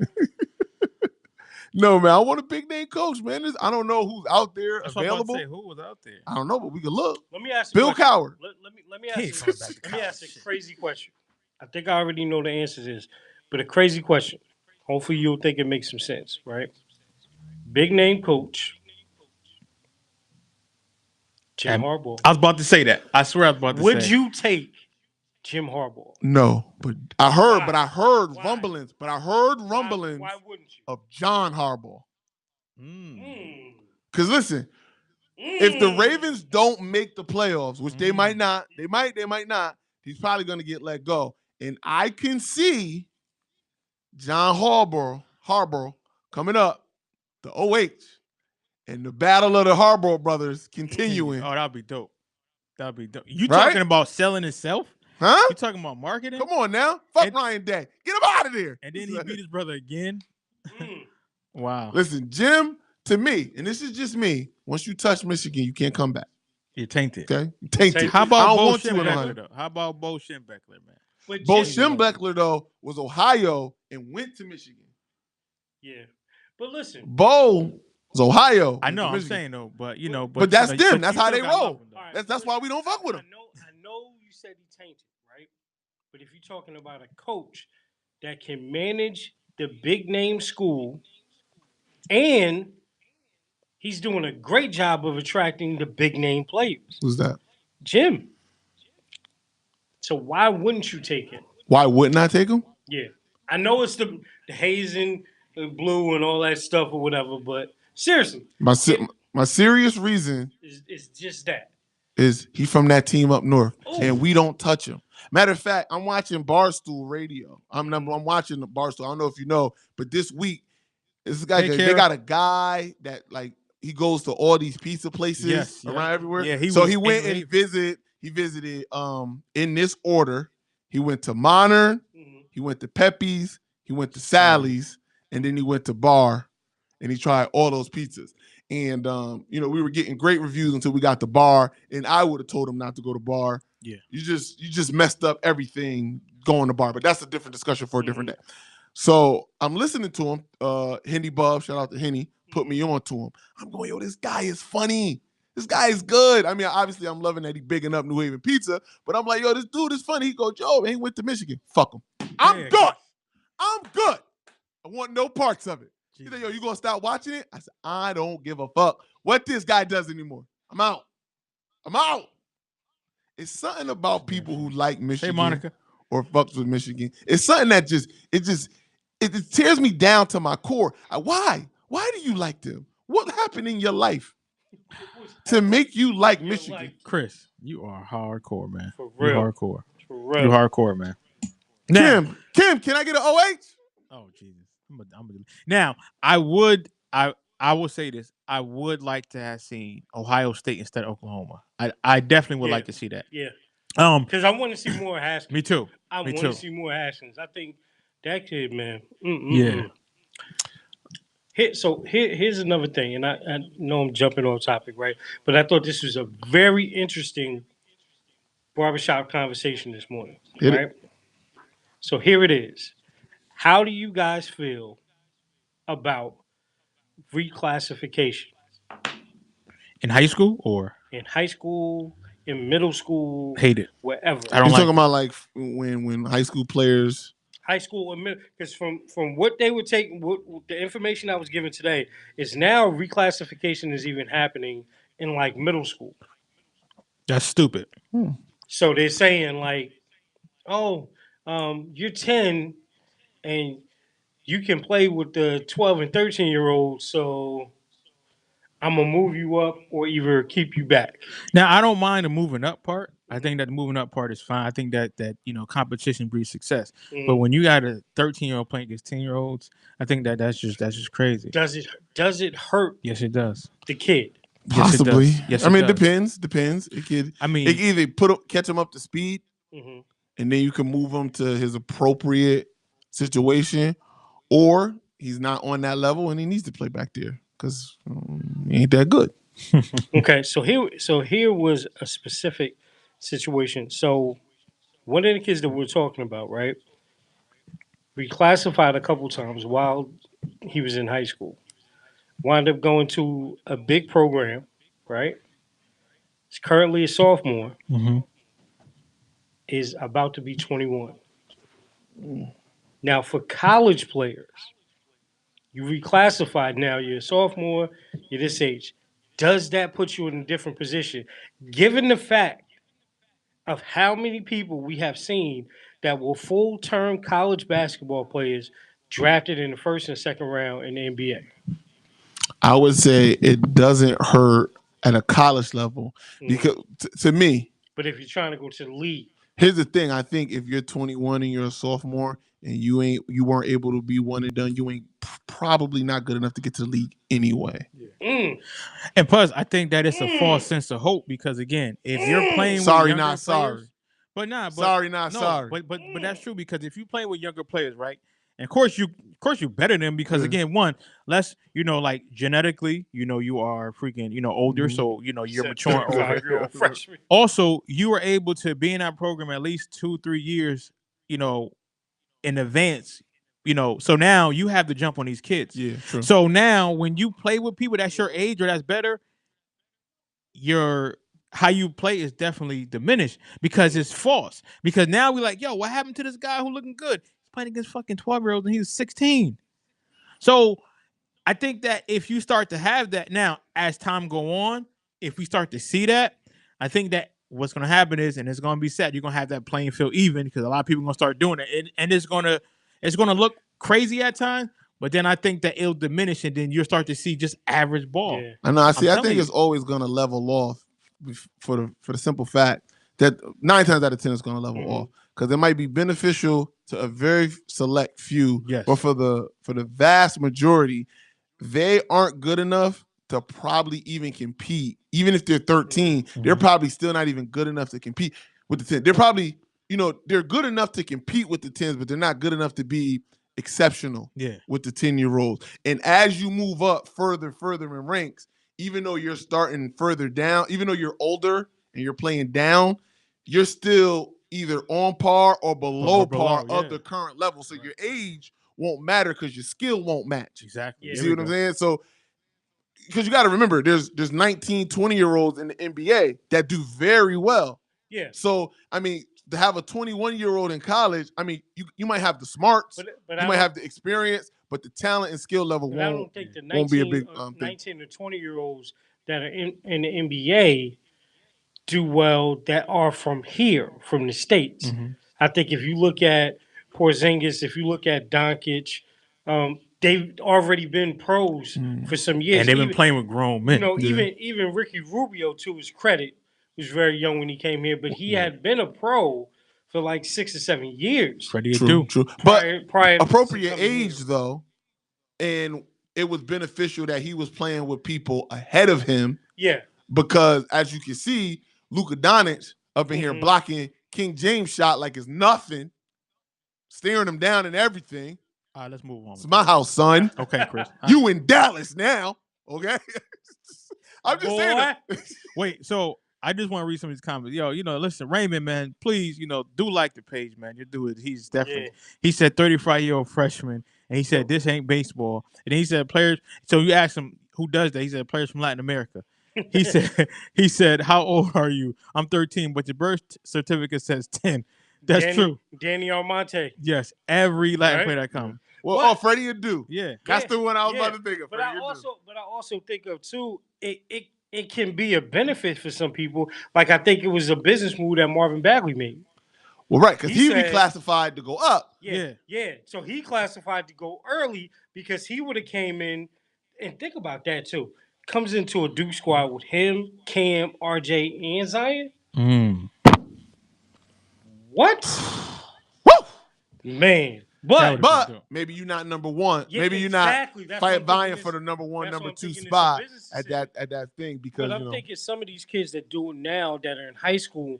No, man, I want a big name coach, man. I don't know who's out there That's available. What I say, who was out there? I don't know, but we can look. Let me ask Bill Cowher. Let me ask a crazy question. I think I already know the answer to this, but a crazy question. Hopefully, you'll think it makes some sense, right? Big name coach. Jim Harbaugh. I was about to say that. I swear I was about to say. Would you take Jim Harbaugh? No, but I heard Why? rumblings. But I heard rumblings Why wouldn't you? of John Harbaugh. Because listen, if the Ravens don't make the playoffs, which they might not, they might not, he's probably going to get let go. And I can see John Harbaugh coming up, the OH, and the battle of the Harbaugh brothers continuing. Oh, that'd be dope. That'd be dope. You talking about selling himself? Huh? You talking about marketing? Come on now. Fuck Ryan Day. Get him out of there. And then he beat his brother again? Wow. Listen, Jim, to me, and this is just me, once you touch Michigan, you can't come back. You're tainted. Okay? You're tainted. How about Bo Schembechler, though? How about Bo Schembechler, man? Bo Schembechler, though, was Ohio and went to Michigan. Yeah. But listen. Bo was Ohio. I know, I'm saying, though, but, you know. But that's them. That's how they roll. Right, that's why we don't fuck with them. I know you said he tainted, right? But if you're talking about a coach that can manage the big name school and he's doing a great job of attracting the big name players. Who's that? Jim. So why wouldn't you take him? Why wouldn't I take him? Yeah. I know it's the hazing, the blue and all that stuff or whatever, but seriously. My serious reason is just that. Is he from that team up north, and we don't touch him. Matter of fact, I'm watching Barstool Radio. I'm watching the Barstool. I don't know if you know, but this week, this guy they got a guy that like he goes to all these pizza places around everywhere. Yeah, he went and he visited in this order. He went to Modern, he went to Pepe's, he went to Sally's, and then he went to Bar, and he tried all those pizzas. And we were getting great reviews until we got to Bar, and I would have told him not to go to Bar. Yeah, you just messed up everything going to Bar, but that's a different discussion for a different day. So I'm listening to him. Henny Bub, shout out to Henny, put me on to him. I'm going, yo, this guy is funny. This guy is good. I mean, obviously, I'm loving that he bigging up New Haven pizza, but I'm like, yo, this dude is funny. He goes, Joe, he went to Michigan. Fuck him. I'm good. I'm good. I want no parts of it. He said, yo, you gonna stop watching it? I said, I don't give a fuck what this guy does anymore. I'm out. It's something about people who like Michigan. Hey, Monica. Or fucks with Michigan. It's something that it tears me down to my core. Why? Why do you like them? What happened in your life to make you like Michigan? Chris, you are hardcore, man. For real. You're hardcore. For real. You're hardcore, man. Kim, can I get an OH? Oh, Jesus. Now, I will say this. I would like to have seen Ohio State instead of Oklahoma. I definitely would like to see that. Yeah. Because I want to see more Haskins. Me too. I want to see more Haskins. I think that kid, man. Yeah. Here's another thing, and I know I'm jumping off topic, right? But I thought this was a very interesting barbershop conversation this morning, right? So here it is. How do you guys feel about reclassification? In high school or? In high school, in middle school. Hate it. Wherever. I don't talking about like when high school players. High school and middle, because from what they were taking, the information I was given today is now reclassification is even happening in like middle school. That's stupid. So they're saying like, oh, you're 10 and you can play with the 12 and 13-year-olds. So I'm gonna move you up or either keep you back. Now I don't mind the moving up part. I think that the moving up part is fine. I think that competition breeds success. But Mm. when you got a 13-year-old playing against 10-year-olds, I think that's just crazy. Does it hurt Yes, it does. the kid? Yes, it Possibly. does. Yes, I it mean, does. depends. It could I mean, it could either catch him up to speed, Hmm. and then you can move him to his appropriate situation, or he's not on that level and he needs to play back there because he ain't that good. Okay, so here was a specific situation. So one of the kids that we're talking about, right? Reclassified a couple times while he was in high school. Wound up going to a big program, right? He's currently a sophomore. mhm. Is about to be 21. Now, for college players, you reclassified now. You're a sophomore. You're this age. Does that put you in a different position, given the fact of how many people we have seen that were full-term college basketball players drafted in the first and second round in the NBA? I would say it doesn't hurt at a college level because to me, But if you're trying to go to the league, here's the thing. I think if you're 21 and you're a sophomore and you weren't able to be one and done, you ain't probably not good enough to get to the league anyway. mm, And plus, I think that it's a false sense of hope because again, if you're playing with Sorry, younger not sorry. players, but Sorry, not no, sorry. but that's true because if you play with younger players, right? And of course you better than them because Yeah. again, one, less like genetically, you are freaking older, Mhm. so you're said maturing over. 35-year-old freshman. Also, you were able to be in that program at least 2-3 years, in advance. So now you have the jump on these kids. Yeah, true. So now when you play with people that's your age or that's better, your how you play is definitely diminished because it's false. Because now we're like, yo, what happened to this guy who looking good? He's playing against fucking 12-year-olds and he was 16. So I think that if you start to have that now, as time go on, if we start to see that, I think that what's going to happen is, and it's going to be set, you're going to have that playing field even because a lot of people are going to start doing it, and it's going to look crazy at times. But then I think that it'll diminish, and then you'll start to see just average ball. Yeah. I know. I see. I telling think you. it's always going to level off for the simple fact that 9 times out of 10 it's going to level off because it might be beneficial to a very select few, Yes. but for the vast majority, they aren't good enough to probably even compete. Even if they're 13, they're probably still not even good enough to compete with the 10. They're probably they're good enough to compete with the 10s, but they're not good enough to be exceptional with the 10-year-olds. And as you move up further in ranks, even though you're starting further down, even though you're older and you're playing down, you're still either on par or below par of the current level. So your age won't matter because your skill won't match. Exactly. You see what I'm saying? So because you got to remember, there's 19, 20-year-olds in the NBA that do very well. Yeah. So, I mean, to have a 21-year-old in college, I mean, you might have the smarts, but you might have the experience, but the talent and skill level I don't think the won't be a big 19 to 20-year-olds that are in the NBA do well that are from here, from the States. I think if you look at Porzingis, if you look at Doncic, they've already been pros for some years. And they've been playing with grown men. Even Ricky Rubio, to his credit, was very young when he came here, but he had been a pro for like 6 or 7 years. Freddie True. Prior But appropriate to coming age, here. though, and it was beneficial that he was playing with people ahead of him. Yeah. Because as you can see, Luka Doncic up in here blocking King James shot like it's nothing, staring him down and everything. All right, let's move on. It's my house, son. Okay, Chris. You in Dallas now, okay? I'm just saying that. Wait, so I just want to read some of these comments. Yo, listen, Raymond, man, please, do like the page, man. You do it. He's definitely. He said 35-year-old freshman, and he said this ain't baseball. And then he said players. So you asked him who does that. He said players from Latin America. He said, how old are you? I'm 13, but your birth certificate says 10. That's true. Danny Armante. Yes, every Latin player that comes. Well, Freddie Adu. Yeah, that's the one I was about to think of. But I also think of too. It can be a benefit for some people. Like I think it was a business move that Marvin Bagley made. Well, right, because he reclassified to go up. Yeah. So he classified to go early because he would have came in, and think about that too. comes into a Duke squad with him, Cam, RJ, and Zion. What? Woo! Man. That would've been But dope. maybe you're not number one. Yeah, maybe exactly. you're That's what I'm not vying thinking for is- the number one, that's number what I'm two thinking it's a spot business at decision. that thing because But I'm thinking some of these kids that do it now that are in high school,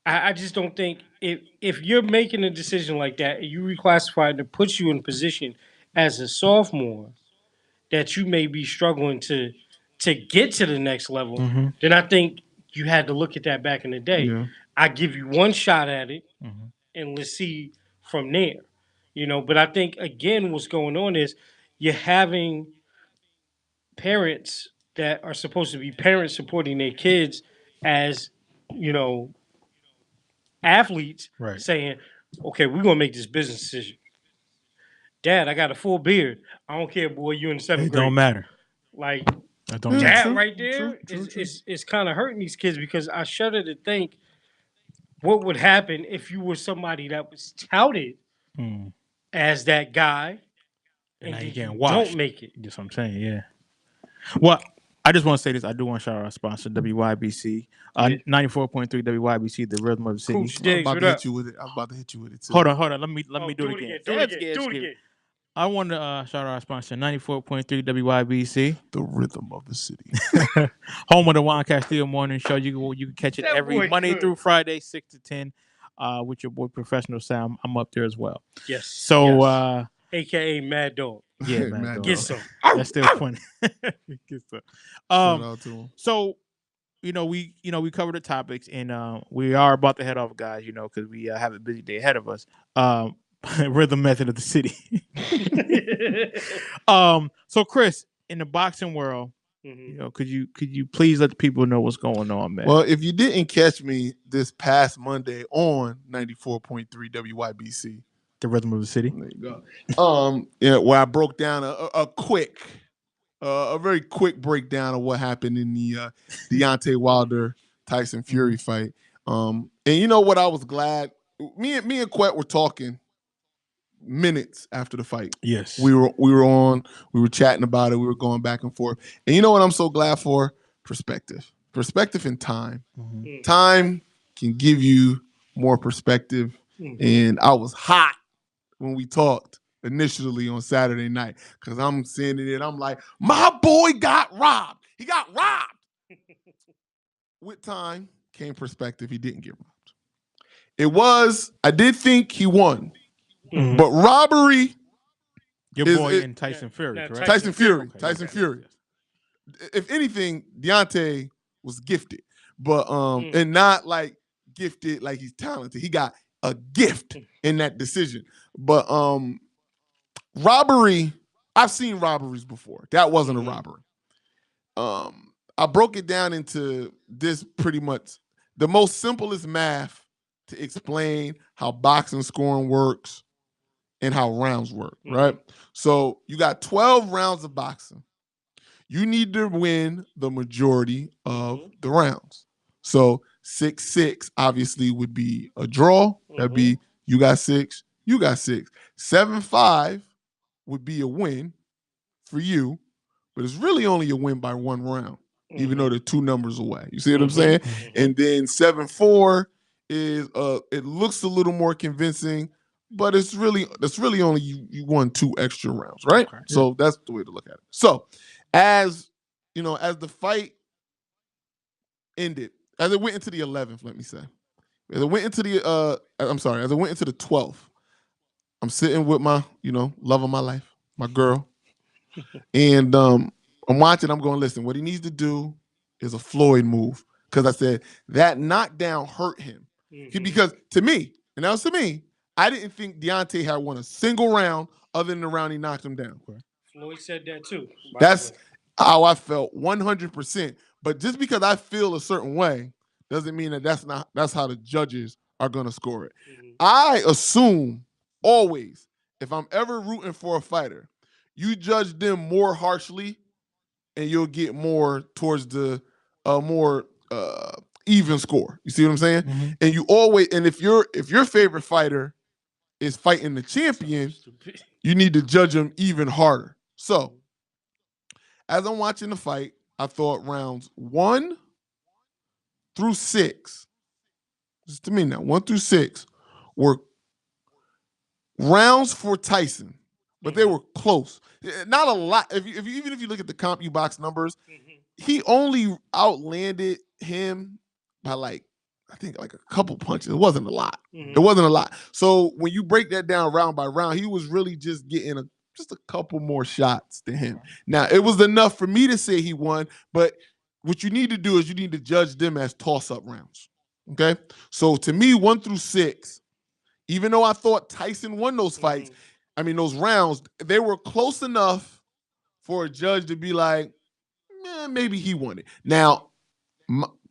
I just don't think if you're making a decision like that and you reclassify it to put you in a position as a sophomore that you may be struggling to get to the next level, then I think you had to look at that back in the day. Yeah. I give you one shot at it and let's see from there. But I think again what's going on is you're having parents that are supposed to be parents supporting their kids as, you know, athletes Right. saying, okay, we're gonna make this business decision. Dad, I got a full beard. I don't care, boy, you in the seventh It grade. don't matter. Like That don't Yeah, matter. that true, right there true. is kind of hurting these kids because I shudder to think what would happen if you were somebody that was touted as that guy And now then you getting you washed. don't make it. That's what I'm saying. Yeah. Well, I just want to say this. I do want to shout out our sponsor, WYBC, Yeah. 94.3 WYBC, the rhythm of the city. Cooch I was Diggs, about what to up? hit you with it. I was about to hit you with it too. Hold on. Let me Oh, do it again. Do it Excuse me. again. I want to shout out our sponsor, 94.3 WYBC, The rhythm of the city. home of the Juan Castillo Morning Show. You can catch it That every boy Monday good. through Friday, 6 to 10, with your boy Professional Sound. I'm up there as well. Yes. So, yes. AKA Mad Dog. yeah, Mad man, Dog. Get some. that's still funny. Get some. Shout out to him. So, we covered the topics, and we are about to head off, guys. Because we have a busy day ahead of us. Rhythm method of the city. So Chris, in the boxing world, could you please let the people know what's going on, man? Well, if you didn't catch me this past Monday on 94.3 WYBC, The rhythm of the city. there you go. Where I broke down a very quick breakdown of what happened in the Deontay Wilder Tyson Fury fight. And you know what? I was glad. Me and Quet were talking minutes after the fight. Yes, We were chatting about it. We were going back and forth. And you know what I'm so glad for? Perspective and time. Time can give you more perspective. And I was hot when we talked initially on Saturday night because I'm seeing it and I'm like, my boy got robbed. He got robbed. With time came perspective. He didn't get robbed. I did think he won. But robbery. your boy in Tyson Fury, correct? Tyson Fury. Okay, Tyson okay. Fury. If anything, Deontay was gifted, but and not like gifted like he's talented. He got a gift in that decision. But robbery, I've seen robberies before. That wasn't a robbery. I broke it down into this pretty much the most simplest math to explain how boxing scoring works and how rounds work, right? So you got 12 rounds of boxing. You need to win the majority of the rounds. So 6-6 obviously would be a draw. That'd be you got 6, you got 6. 7-5 would be a win for you, but it's really only a win by one round, even though they're two numbers away. You see what I'm saying? And then 7-4 is it looks a little more convincing, but that's really only you won 2 extra rounds, right? Okay. So that's the way to look at it. So as the fight ended, as it went into the 11th, let me say, as it went into the 12th, I'm sitting with my, love of my life, my girl, and I'm watching. I'm going, listen, what he needs to do is a Floyd move, because I said that knockdown hurt him. Because to me, and that was to me, I didn't think Deontay had won a single round other than the round he knocked him down. Floyd said that too. That's how I felt 100%. But just because I feel a certain way doesn't mean that's how the judges are going to score it. I assume always, if I'm ever rooting for a fighter, you judge them more harshly and you'll get more towards the more even score. You see what I'm saying? And you always, and if your favorite fighter is fighting the champion, you need to judge them even harder. So as I'm watching the fight, I thought rounds 1 through 6, just to me now, 1 through 6 were rounds for Tyson, but they were close. Not a lot. Even if you look at the CompuBox numbers, he only outlanded him by I think a couple punches. It wasn't a lot. It wasn't a lot. So when you break that down round by round, he was really just getting just a couple more shots than him. Now, it was enough for me to say he won, but what you need to do is you need to judge them as toss-up rounds. Okay? So to me, 1 through 6, even though I thought Tyson won those fights, those rounds, they were close enough for a judge to be like, maybe he won it. Now,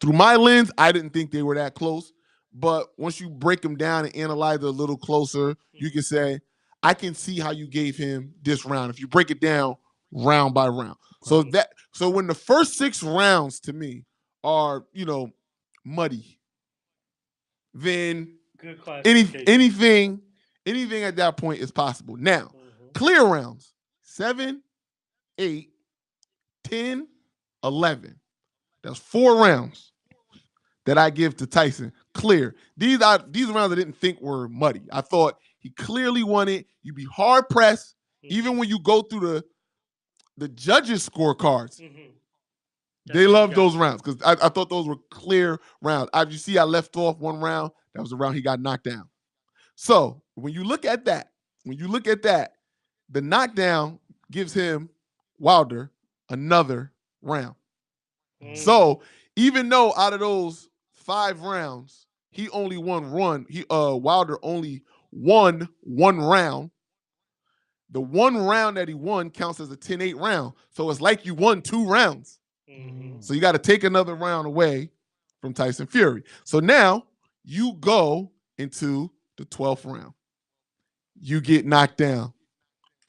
through my lens, I didn't think they were that close. But once you break them down and analyze it a little closer, you can say, I can see how you gave him this round. If you break it down round by round. So when the first 6 rounds to me are, muddy, then anything at that point is possible. Now, clear rounds, 7, 8, 10, 11. That's 4 rounds that I give to Tyson. Clear. These rounds I didn't think were muddy. I thought he clearly won it. You'd be hard pressed, even when you go through the judges' scorecards. They love those rounds because I thought those were clear rounds. You see, I left off one round. That was the round he got knocked down. So when you look at that, the knockdown gives him, Wilder, another round. So even though out of those 5 rounds, he only won one, Wilder only won 1 round. The 1 round that he won counts as a 10-8 round. So it's like you won 2 rounds. So you got to take another round away from Tyson Fury. So now you go into the 12th round. You get knocked down.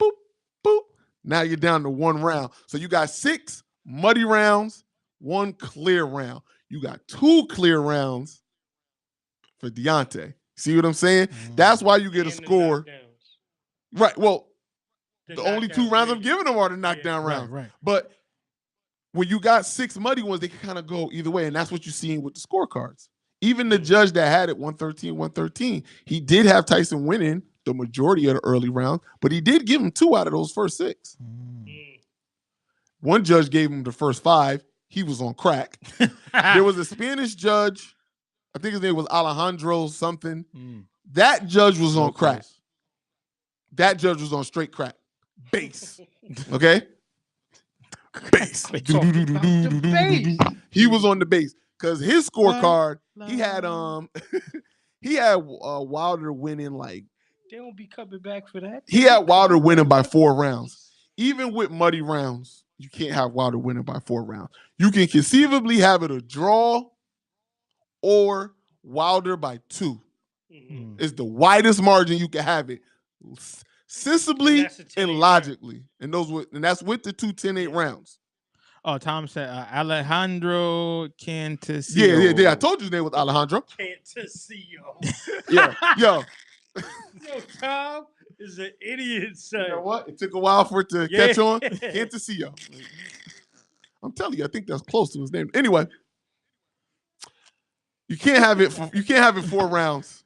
Boop, boop. Now you're down to 1 round. So you got 6 muddy rounds, 1 clear round. You got 2 clear rounds for Deontay. See what I'm saying? That's why you get a score. Right. Well, the only 2 rounds I'm giving them are the knockdown rounds. Right. But when you got 6 muddy ones, they can kind of go either way. And that's what you're seeing with the scorecards. Even the judge that had it 113, he did have Tyson winning the majority of the early rounds, but he did give him 2 out of those first 6. One judge gave him the first 5. He was on crack. There was a Spanish judge, I think his name was Alejandro something. That judge was on crack. That judge was on straight crack. Base. Okay? Base. He was on the base because his scorecard, he had Wilder winning they won't be coming back for that. He had Wilder winning by 4 rounds. Even with muddy rounds, you can't have Wilder winning by 4 rounds. You can conceivably have it a draw or Wilder by 2. It's the widest margin you can have it. Sensibly and logically. And that's with the 2 10-8 rounds. Oh, Tom said Alejandro Cantasillo. Yeah. I told you his name was Alejandro. Cantasillo. Yo, Tom is an idiot, son. You know what? It took a while for it to catch on. Cantasillo. I'm telling you, I think that's close to his name. Anyway, you can't have it 4 rounds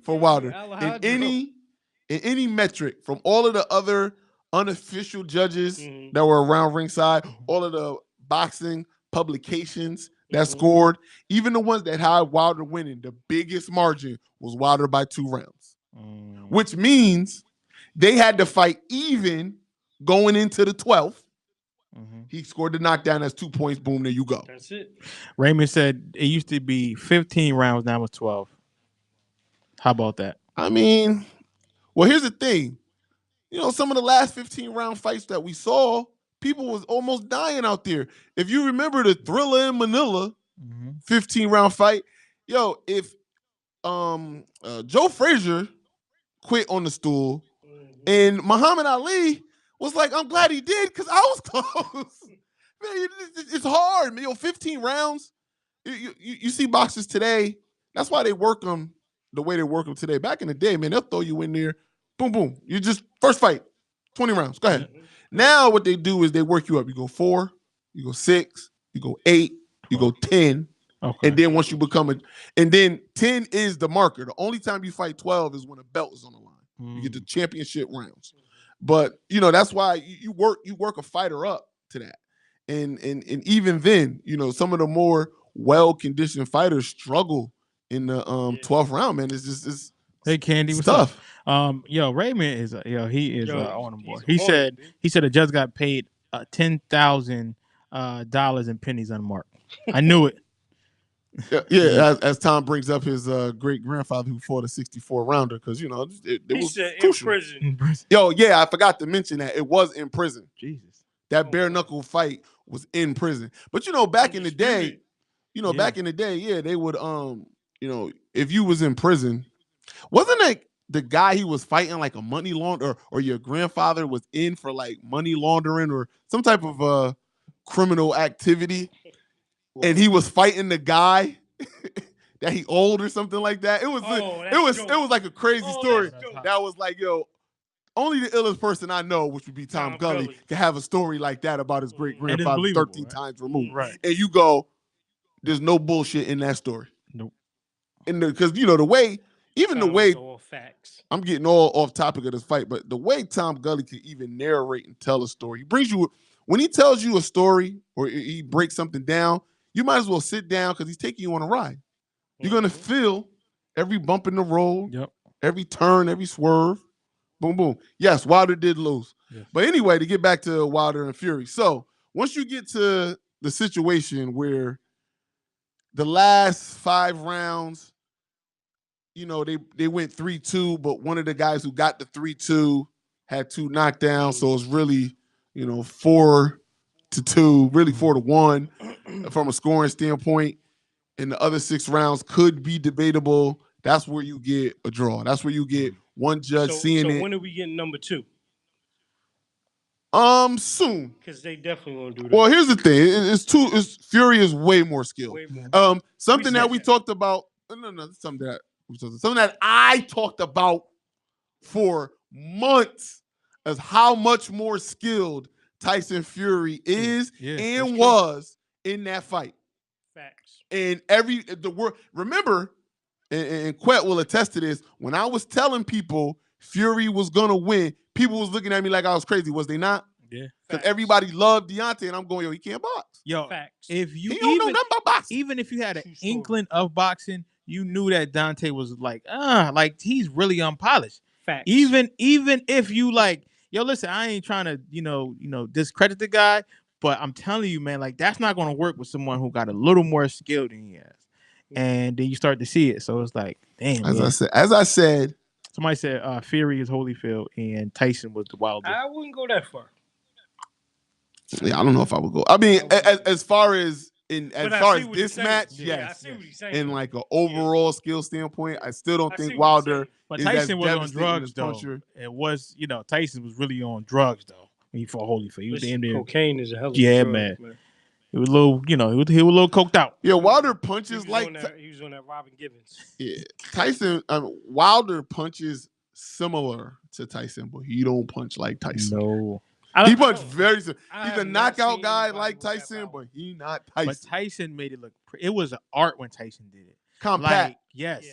for Wilder. In any metric from all of the other unofficial judges that were around ringside, all of the boxing publications that scored, even the ones that had Wilder winning, the biggest margin was Wilder by 2 rounds. Which means they had to fight even going into the 12th. He scored the knockdown. That's 2 points. Boom, there you go. That's it. Raymond said it used to be 15 rounds, now it's 12. How about that? Well, here's the thing. Some of the last 15-round fights that we saw, people was almost dying out there. If you remember the Thriller in Manila 15-round fight, if Joe Frazier quit on the stool and Muhammad Ali was like, I'm glad he did because I was close. Man, it's hard. 15 rounds. You see boxers today, that's why they work them the way they work them today. Back in the day, man, they'll throw you in there. Boom, boom. You just, first fight, 20 rounds. Go ahead. Now what they do is they work you up. You go 4, you go 6, you go 8, you go 10. Okay. And then once you become and then 10 is the marker. The only time you fight 12 is when a belt is on the line. You get the championship rounds. But that's why you work a fighter up to that. And even then, some of the more well-conditioned fighters struggle in the 12th round, man. It's Hey Candy, what's tough. up? Raymond is he is on him, boy. He horny, said the judge got paid $10,000 in pennies unmarked. I knew it. Yeah. As Tom brings up his great grandfather who fought a 64 rounder because it was crucial. In prison. Yo, yeah, I forgot to mention that it was in prison. Jesus, that bare knuckle fight was in prison. But back in the day, yeah, they would if you was in prison, wasn't like the guy he was fighting like a money launderer, or your grandfather was in for like money laundering or some type of criminal activity, and he was fighting the guy that he owed or something like that. It was like a crazy story that was like, only the illest person I know, which would be Tom Gully, can have a story like that about his great grandfather 13 times removed. Right. And you go, there's no bullshit in that story. Nope. And because the way, even the way, all facts. I'm getting all off topic of this fight, but the way Tom Gully can even narrate and tell a story, he brings you, when he tells you a story or he breaks something down, you might as well sit down because he's taking you on a ride. You're gonna feel every bump in the road, every turn, every swerve. Boom, boom. Yes, Wilder did lose. Yes. But anyway, to get back to Wilder and Fury. So once you get to the situation where the last 5 rounds, they went 3-2, but one of the guys who got the 3-2 had 2 knockdowns. So it's really, 4-2, really 4-1 from a scoring standpoint. And the other 6 rounds could be debatable. That's where you get a draw. That's where you get one judge seeing it. So when are we getting number 2? Soon. Because they definitely won't do that. Well, here's the thing. Fury is way more skilled. Something that we talked about. No, something that I talked about for months is how much more skilled Tyson Fury is and was in that fight. Facts. And the world, remember, and Quet will attest to this, when I was telling people Fury was gonna win, people was looking at me like I was crazy. Was they not? Yeah. Because everybody loved Deontay, and I'm going, he can't box. Yo, facts. If you he don't know nothing about boxing. Even if you had an inkling of boxing, you knew that Dante was like he's really unpolished. Facts. Even if you like, listen, I ain't trying to discredit the guy, but I'm telling you, man, like that's not gonna work with someone who got a little more skill than he has. And then you start to see it. So it's like, damn. As I said, somebody said Fury is Holyfield and Tyson was the Wilder. I wouldn't go that far. Yeah, I don't know if I would go. I mean, as far as this match, yes. I see what he's saying. In like an overall skill standpoint, I still don't think Wilder. But Tyson was on drugs though. It was, Tyson was really on drugs though when he fought Holyfield. He was damn near. Cocaine is a hell of a drug, man. He was a little, he was a little coked out. Yeah, Wilder punches he was on that Robin Givens. Yeah, Tyson. Wilder punches similar to Tyson, but he don't punch like Tyson. No, he punched very. He's a knockout guy like Tyson, but he not Tyson. But Tyson made it look. It was an art when Tyson did it. Compact.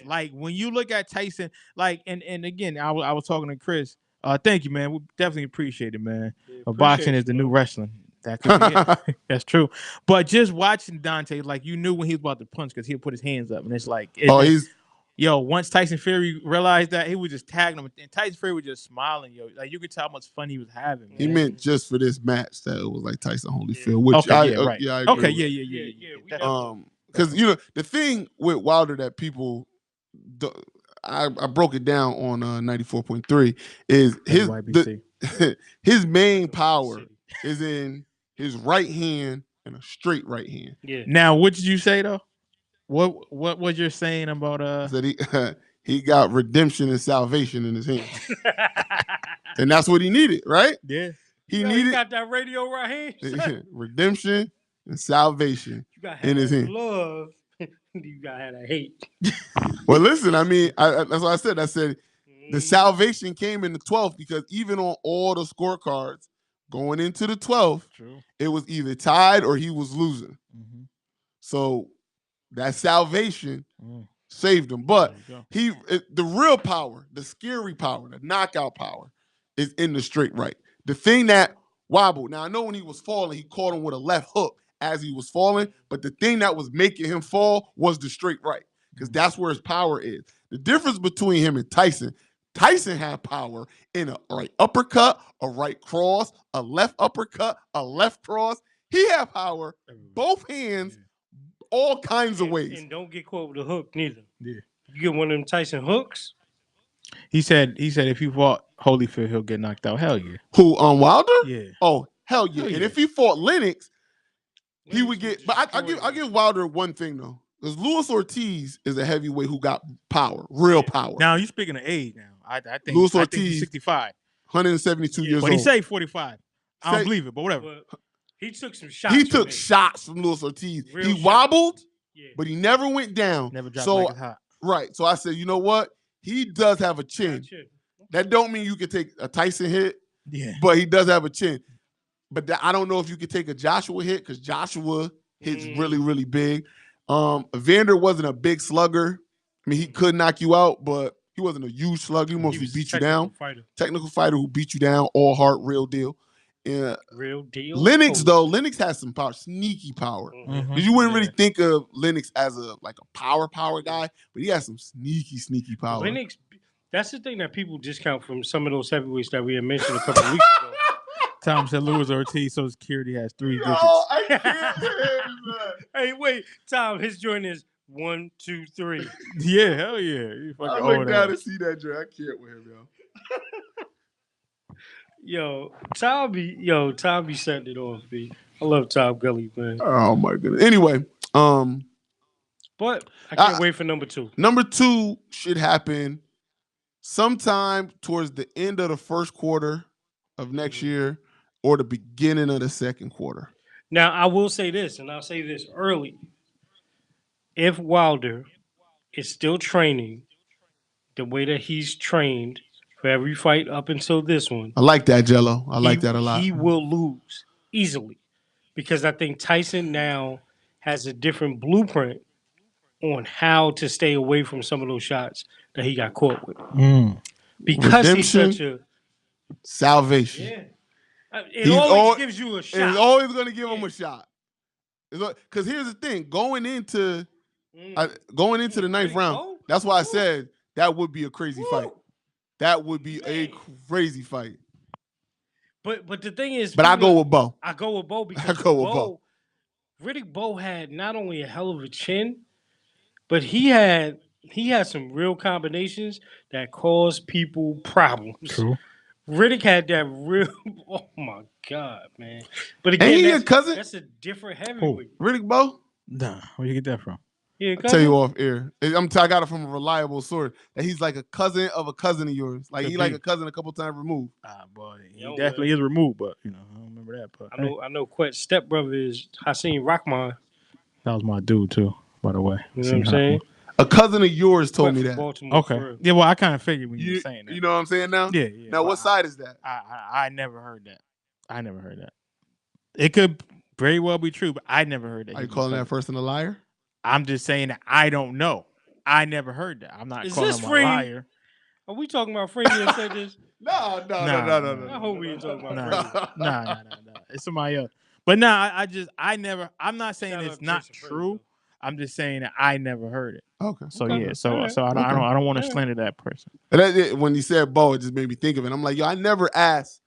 Like when you look at Tyson, and again, I was talking to Chris. Thank you, man. We definitely appreciate it, man. Boxing is the new wrestling. That could be it. That's true. But just watching Dante, like you knew when he was about to punch because he'll put his hands up, and it's like, once Tyson Fury realized that, he was just tagging him, and Tyson Fury was just smiling, like you could tell how much fun he was having. Man. He meant just for this match that it was like Tyson Holyfield, which I agree. Okay, yeah. Because the thing with Wilder that people, I broke it down on 94.3 is his main power is in his right hand and a straight right hand. Yeah. Now, what did you say though? What was you saying about that he got redemption and salvation in his hand, and that's what he needed, right? Yeah. He got that radio right here. Redemption and salvation in his hand. Love. You gotta have that hate. Well, listen, I mean, that's what I said. I said the salvation came in the 12th because even on all the scorecards, Going into the 12th, True. it was either tied or he was losing. Mm-hmm. So that salvation Mm. saved him. But There you the real power, the scary power, the knockout power is in the straight right. The thing that wobbled. Now, I know when he was falling, he caught him with a left hook as he was falling, but the thing that was making him fall was the straight right, because that's where his power is. The difference between him and Tyson had power in a right uppercut, a right cross, a left uppercut, a left cross. He had power, both hands, all kinds of ways. And don't get caught with a hook neither. Yeah. You get one of them Tyson hooks. He said if he fought Holyfield, he'll get knocked out. Hell yeah. Who, Wilder? Yeah. Oh, hell yeah. Hell And yeah. if he fought Lennox, he would Lennox get. would But destroy I him. give Wilder one thing though, because Luis Ortiz is a heavyweight who got power, real power. Now you speaking of age. Now I think Luis I Ortiz, think he's 65. 172 years But he old. say 45. I don't believe it, but whatever. But he took some shots. He from took him. shots from Luis Ortiz. Real He shots. wobbled, Yeah. but he never went down. Never dropped So like it's hot. right. So I said, you know what? He does have a chin. Gotcha. That don't mean you can take a Tyson hit, Yeah. but he does have a chin. But I don't know if you could take a Joshua hit, because Joshua hits really, really big. Vander wasn't a big slugger. I mean, he could knock you out, but he wasn't a huge slugger. He mostly was a beat you down. Fighter. Technical fighter who beat you down, all heart, real deal. And Real deal. Lennox, though, Lennox has some power, sneaky power. Mhm. Because you wouldn't really think of Lennox as a power guy, but he has some sneaky power. Lennox, that's the thing that people discount from some of those heavyweights that we had mentioned a couple of weeks ago. Tom said Luis Ortiz Social Security has 3 digits. I can't believe that. Hey, wait, Tom, his joint is 1, 2, 3. Yeah, hell yeah. You I fucking look old down ass. to see that joint. I can't with him, yo. Tom be setting it off, B. I love Tom Gully, man. Oh my goodness. Anyway, But I can't wait for number 2. number 2 should happen sometime towards the end of the first quarter of next year or the beginning of the second quarter. Now, I will say this, and I'll say this early. If Wilder is still training the way that he's trained for every fight up until this one, I like that, Jello. I like that a lot. He will lose easily, because I think Tyson now has a different blueprint on how to stay away from some of those shots that he got caught with. Because he's Redemption, such a salvation. It always gives you a shot. It's always going to give him a shot. Because here's the thing, going into the ninth round, that's why I said that would be a crazy fight. That would be a crazy fight. But the thing is, but I go with Bo. I go with Bo because Riddick Bowe had not only a hell of a chin, but he had some real combinations that caused people problems. True. Riddick had that real. Oh my God, man! But again, that's a different heavyweight. Riddick Bowe? Nah, where you get that from? Yeah, I'll tell you off air. I got it from a reliable source that he's like a cousin of yours. Like he like a cousin a couple times removed. Boy, he definitely is removed, but I don't remember that. But I know. Quet's stepbrother is Hassan Rahman. That was my dude too, by the way. You know what I'm saying? A cousin of yours told me that. Baltimore, okay. Yeah, well, I kind of figured when you were saying that. You know what I'm saying now? Yeah. Now, what side is that? I never heard that. It could very well be true, but I never heard that. Are you calling that person a liar? I'm just saying that I don't know. I never heard that. I'm not calling him a liar. Are we talking about Freddie that said this? No. I hope we ain't talking about Freddie. No. It's somebody else. But I'm not saying it's not true. I'm just saying that I never heard it. Okay. So yeah. So I don't want to slander that person. When you said Bo, it just made me think of it. I'm like, yo, I never asked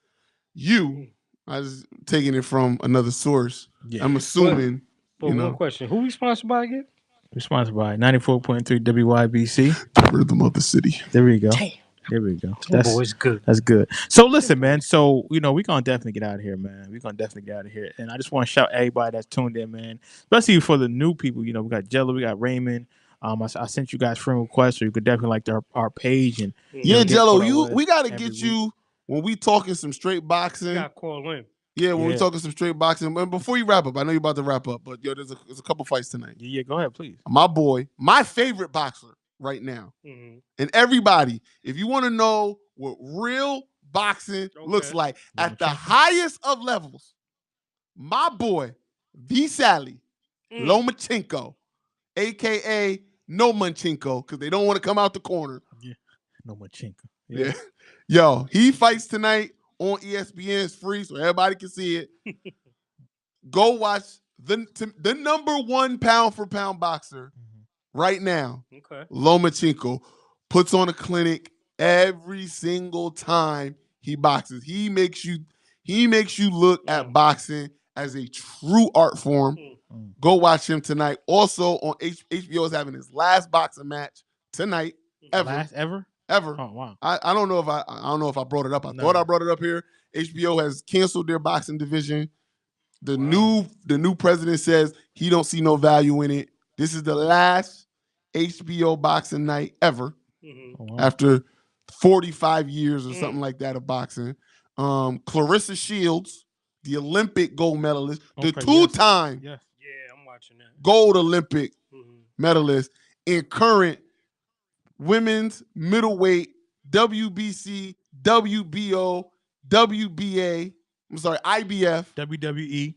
you. I was taking it from another source. Yeah. I'm assuming. But one question: who we sponsored by again? We're sponsored by 94.3 WYBC. The rhythm of the city. There we go. Damn. There we go. That's boy's good. That's good. So listen, man. So we're gonna definitely get out of here, man. We're gonna definitely get out of here. And I just want to shout everybody that's tuned in, man. Especially for the new people. We got Jello, we got Raymond. I sent you guys friend requests, so you could definitely like our page and Jello. We gotta get you when we talking some straight boxing. You gotta call in. Yeah, when we're talking some straight boxing. And before you wrap up, I know you're about to wrap up, but there's a couple fights tonight. Yeah, go ahead, please. My boy, my favorite boxer right now. Mm-hmm. And everybody, if you want to know what real boxing looks like. At the Lomachenko. highest of levels, my boy, Visali Lomachenko, a.k.a. No Manchenko, because they don't want to come out the corner. Yeah. Lomachenko. Yeah. Yo, he fights tonight on ESPN. It's free, so everybody can see it. Go watch the number one pound for pound boxer right now. Okay. Lomachenko puts on a clinic every single time he boxes. He makes you look at boxing as a true art form. Go watch him tonight. Also on HBO is having his last boxing match tonight. Last ever? Ever. Oh wow. I don't know if I brought it up. I thought I brought it up here. HBO has canceled their boxing division. The new president says he don't see no value in it. This is the last HBO boxing night ever after 45 years or something like that of boxing. Clarissa Shields, the Olympic gold medalist, the two-time I'm watching that. gold Olympic medalist, and current women's middleweight WBC, WBO, WBA, IBF. WWE.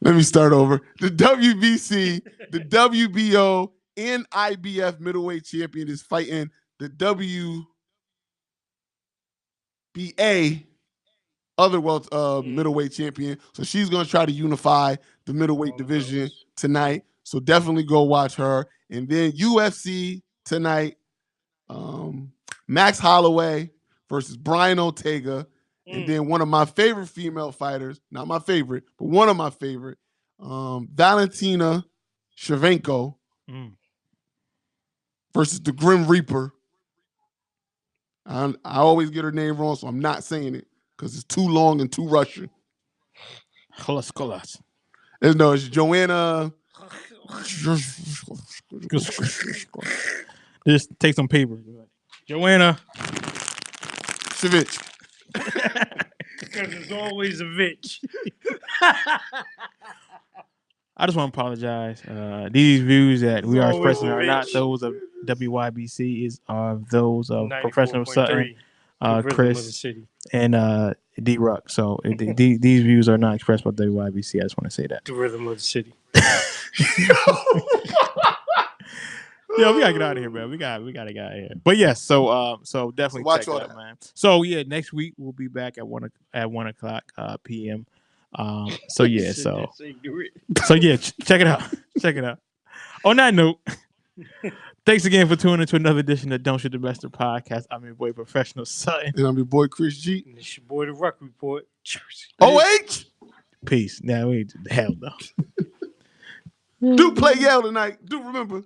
Let me start over. The WBC, the WBO, and IBF middleweight champion is fighting the WBA other world middleweight champion. So she's going to try to unify the middleweight division tonight. So definitely go watch her. And then UFC tonight, Max Holloway versus Brian Ortega. And then one of my favorite female fighters, not my favorite, but one of my favorite, Valentina Shevchenko versus the Grim Reaper. I always get her name wrong, so I'm not saying it because it's too long and too Russian. It's Joanna. Just take some paper. Joanna Savich. Because it's always a bitch. I just want to apologize. These views that we are expressing are not bitch. those of WYBC, are those of Professional 94.3, Sutton, the rhythm of the Chris, city. and D-Ruck. So these views are not expressed by WYBC. I just want to say that. The rhythm of the city. Yeah, we gotta get out of here, man. We gotta get out of here. But yes, so definitely watch check all it out, that. man. So yeah, next week we'll be back at 1 o'clock p.m. So yeah, so yeah, check it out. Check it out. On that note, thanks again for tuning into another edition of Don't Shoot the Messenger podcast. I'm your boy Professional Sutton. And I'm your boy Chris G. And it's your boy The Ruck Report. OH. Peace. Now we hell no. Do play Yale tonight. Do remember.